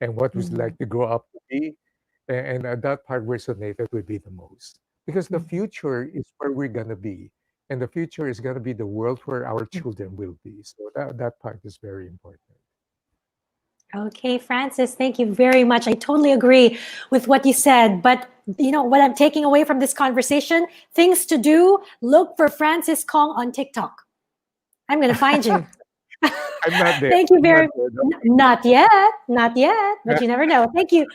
and what it was like to grow up to be. And that part resonated with me the most. Because the future is where we're going to be. And the future is going to be the world where our children will be. So that part is very important. Okay, Francis, thank you very much. I totally agree with what you said. But what I'm taking away from this conversation, things to do, look for Francis Kong on TikTok. I'm going to find you. I'm not there. Thank you very much. Not yet, but you never know. Thank you.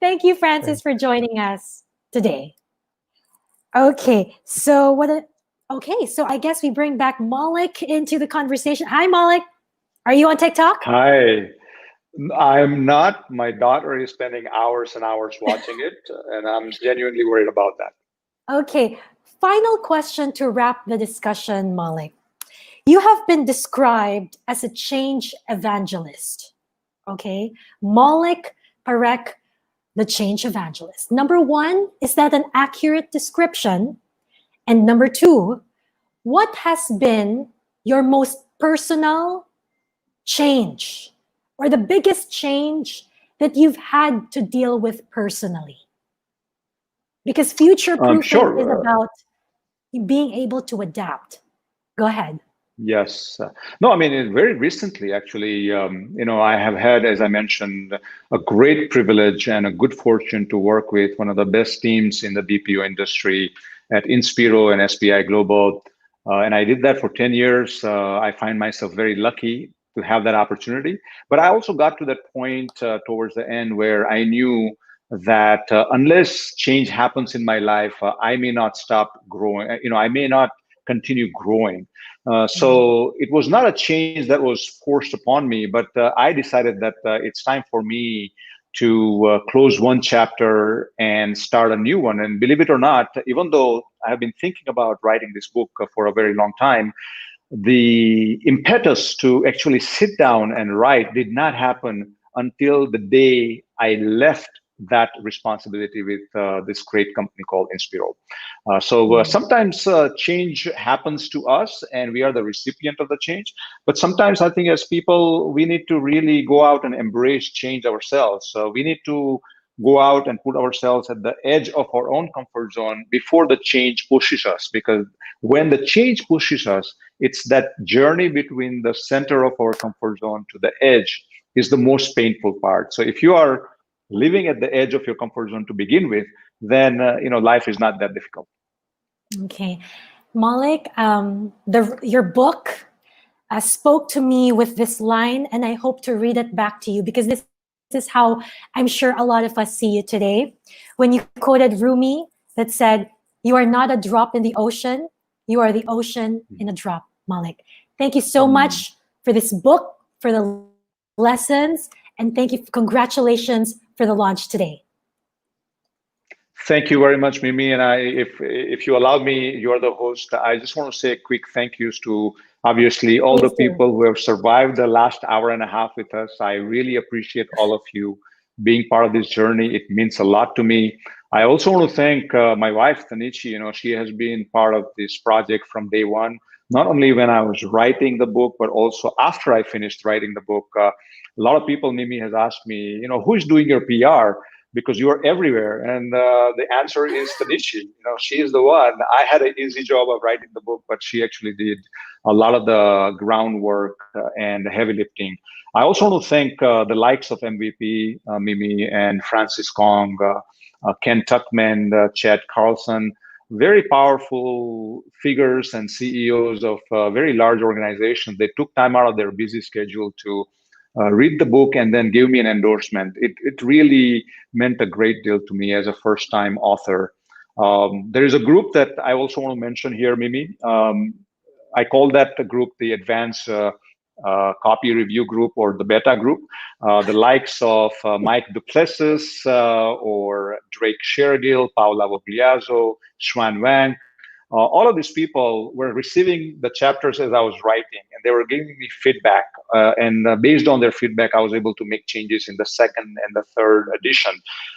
Thank you, Francis, for joining us today. Okay, so so I guess we bring back Maulik into the conversation. Hi, Maulik. Are you on TikTok? Hi. I'm not. My daughter is spending hours and hours watching it, and I'm genuinely worried about that. Okay, final question to wrap the discussion, Maulik. You have been described as a change evangelist. Okay, Maulik Parekh, the change evangelist. Number one, is that an accurate description? And number two, what has been your most personal change or the biggest change that you've had to deal with personally? Because future proofing Sure. is about being able to adapt. Go ahead. Yes. No, I mean, very recently, actually, I have had, as I mentioned, a great privilege and a good fortune to work with one of the best teams in the BPO industry at Inspiro and SBI Global. And I did that for 10 years. I find myself very lucky to have that opportunity. But I also got to that point towards the end where I knew that unless change happens in my life, I may not stop growing. I may not continue growing. So it was not a change that was forced upon me, but I decided that it's time for me to close one chapter and start a new one. And believe it or not, even though I have been thinking about writing this book for a very long time, the impetus to actually sit down and write did not happen until the day I left that responsibility with this great company called Inspiro. So sometimes change happens to us and we are the recipient of the change. But sometimes I think as people, we need to really go out and embrace change ourselves. So we need to go out and put ourselves at the edge of our own comfort zone before the change pushes us. Because when the change pushes us, it's that journey between the center of our comfort zone to the edge is the most painful part. So if you are living at the edge of your comfort zone to begin with, then life is not that difficult. Okay, Maulik, your book spoke to me with this line, and I hope to read it back to you because this is how I'm sure a lot of us see you today. When you quoted Rumi that said, "You are not a drop in the ocean, you are the ocean in a drop." Maulik, thank you so much for this book, for the lessons, and thank you. Congratulations for the launch today. Thank you very much, Mimi. And if you allow me, you're the host. I just want to say a quick thank yous to obviously all the people who have survived the last hour and a half with us. I really appreciate all of you being part of this journey. It means a lot to me. I also want to thank my wife, Tanichi. She has been part of this project from day one, not only when I was writing the book, but also after I finished writing the book. A lot of people, Mimi has asked me, who's doing your PR? Because you are everywhere. And the answer is Tanishi. She is the one. I had an easy job of writing the book, but she actually did a lot of the groundwork and the heavy lifting. I also want to thank the likes of MVP, Mimi, and Francis Kong, Ken Tuckman, Chad Carlson, very powerful figures and CEOs of very large organizations. They took time out of their busy schedule to read the book and then give me an endorsement. It really meant a great deal to me as a first-time author. There is a group that I also want to mention here, Mimi. I call that the group the Advanced Copy Review Group or the Beta Group. The likes of Mike Duplessis or Drake Shergill, Paula Vogliazzo, Xuan Wang. All of these people were receiving the chapters as I was writing, and they were giving me feedback. And based on their feedback, I was able to make changes in the second and the third edition.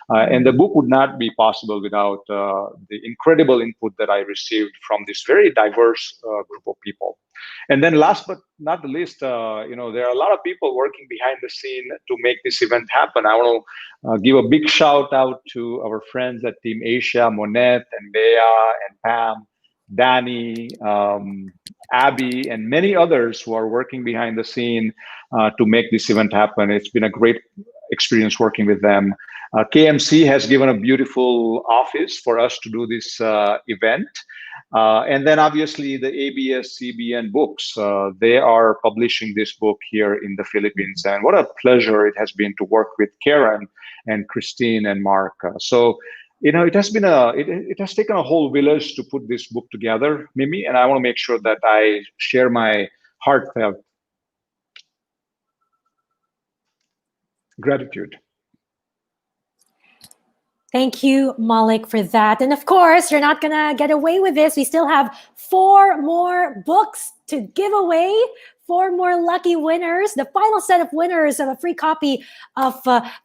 And the book would not be possible without the incredible input that I received from this very diverse group of people. And then last but not the least, there are a lot of people working behind the scene to make this event happen. I want to give a big shout out to our friends at Team Asia, Monette and Bea and Pam, Danny, Abby, and many others who are working behind the scene to make this event happen. It's been a great experience working with them. KMC has given a beautiful office for us to do this event. And then obviously the ABS CBN books, they are publishing this book here in the Philippines. And what a pleasure it has been to work with Karen and Christine and Mark. So it has been it has taken a whole village to put this book together, Mimi, and I want to make sure that I share my heartfelt Gratitude. Thank you, Maulik, for that. And of course, you're not going to get away with this. We still have 4 more books to give away, 4 more lucky winners. The final set of winners of a free copy of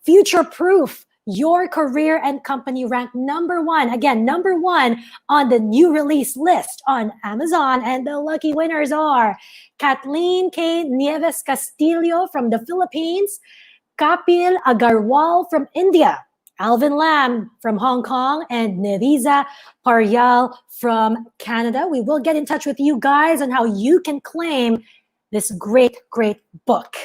Futureproof, Your Career and Company, ranked number 1. Again, number 1 on the new release list on Amazon. And the lucky winners are Kathleen K. Nieves Castillo from the Philippines, Kapil Agarwal from India, Alvin Lam from Hong Kong, and Nereza Parial from Canada. We will get in touch with you guys on how you can claim this great, great book.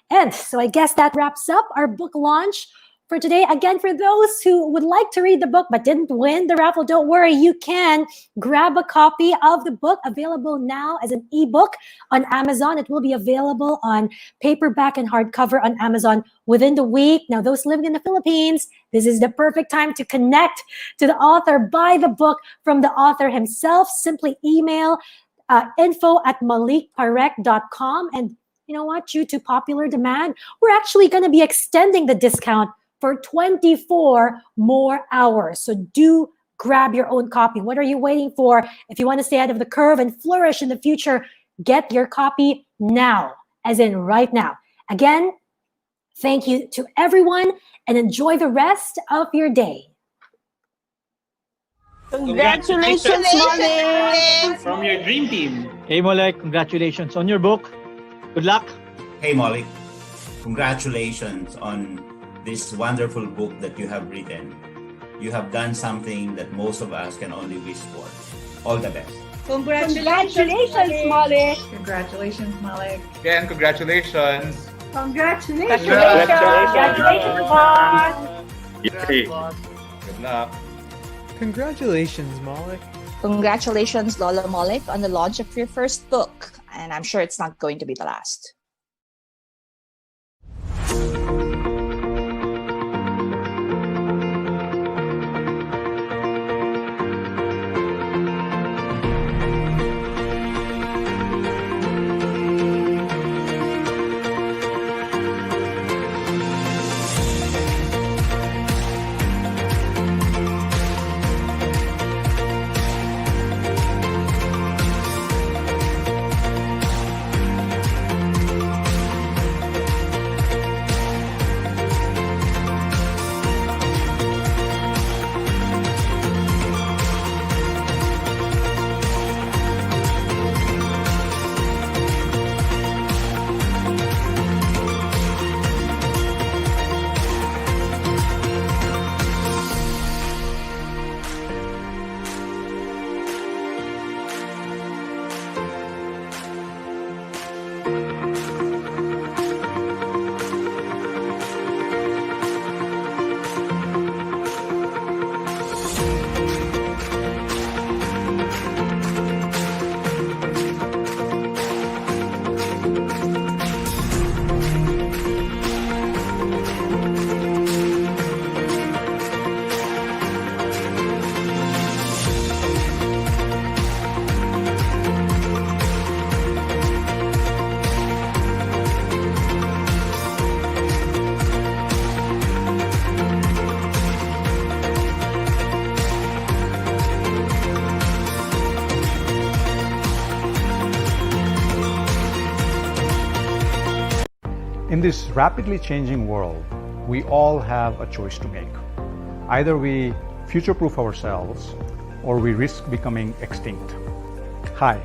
And so I guess that wraps up our book launch for today. Again, for those who would like to read the book but didn't win the raffle, don't worry. You can grab a copy of the book, available now as an ebook on Amazon. It will be available on paperback and hardcover on Amazon within the week. Now, those living in the Philippines, this is the perfect time to connect to the author, buy the book from the author himself. Simply email info@maulikparekh.com. And you know what? Due to popular demand, we're actually going to be extending the discount for 24 more hours. So do grab your own copy. What are you waiting for? If you want to stay ahead of the curve and flourish in the future, get your copy now, as in right now. Again, thank you to everyone and enjoy the rest of your day. Congratulations, Maulik! From your dream team. Hey, Maulik, congratulations on your book. Good luck. Hey, Maulik, congratulations on this wonderful book that you have written. You have done something that most of us can only wish for. All the best. Congratulations, Maulik! Congratulations, Maulik. Again, congratulations. Congratulations! Congratulations, boss! Yay. Good luck. Congratulations, Maulik. Congratulations, Lola Maulik, on the launch of your first book. And I'm sure it's not going to be the last. In this rapidly changing world, we all have a choice to make. Either we future-proof ourselves or we risk becoming extinct. Hi,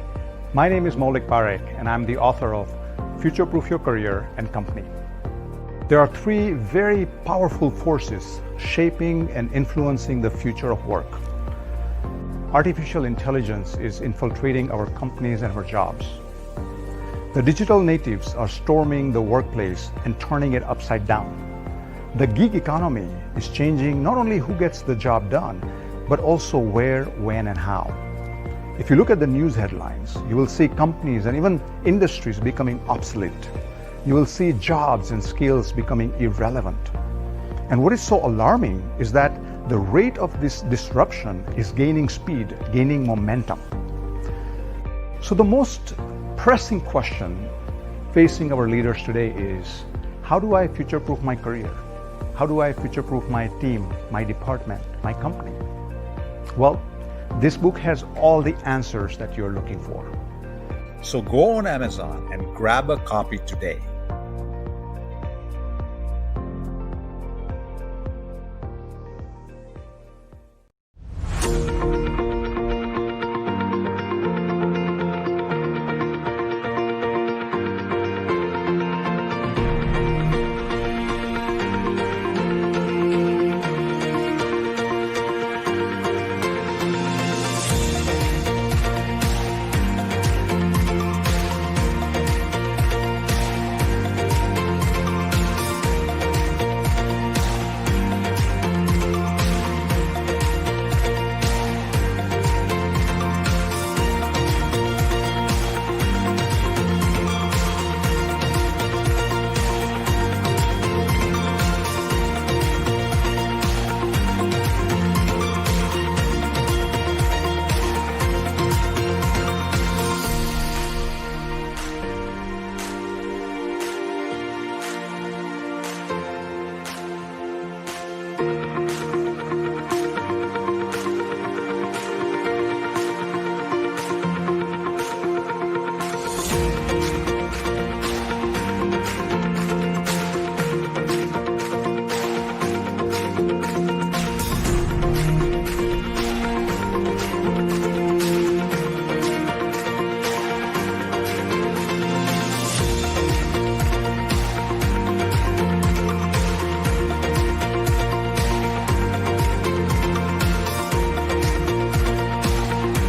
my name is Maulik Parekh and I'm the author of Future-Proof Your Career and Company. There are 3 very powerful forces shaping and influencing the future of work. Artificial intelligence is infiltrating our companies and our jobs. The digital natives are storming the workplace and turning it upside down. The gig economy is changing not only who gets the job done, but also where, when, and how. If you look at the news headlines, you will see companies and even industries becoming obsolete. You will see jobs and skills becoming irrelevant. And what is so alarming is that the rate of this disruption is gaining speed, gaining momentum. So the most pressing question facing our leaders today is, how do I future-proof my career? How do I future-proof my team, my department, my company? Well, this book has all the answers that you're looking for. So go on Amazon and grab a copy today.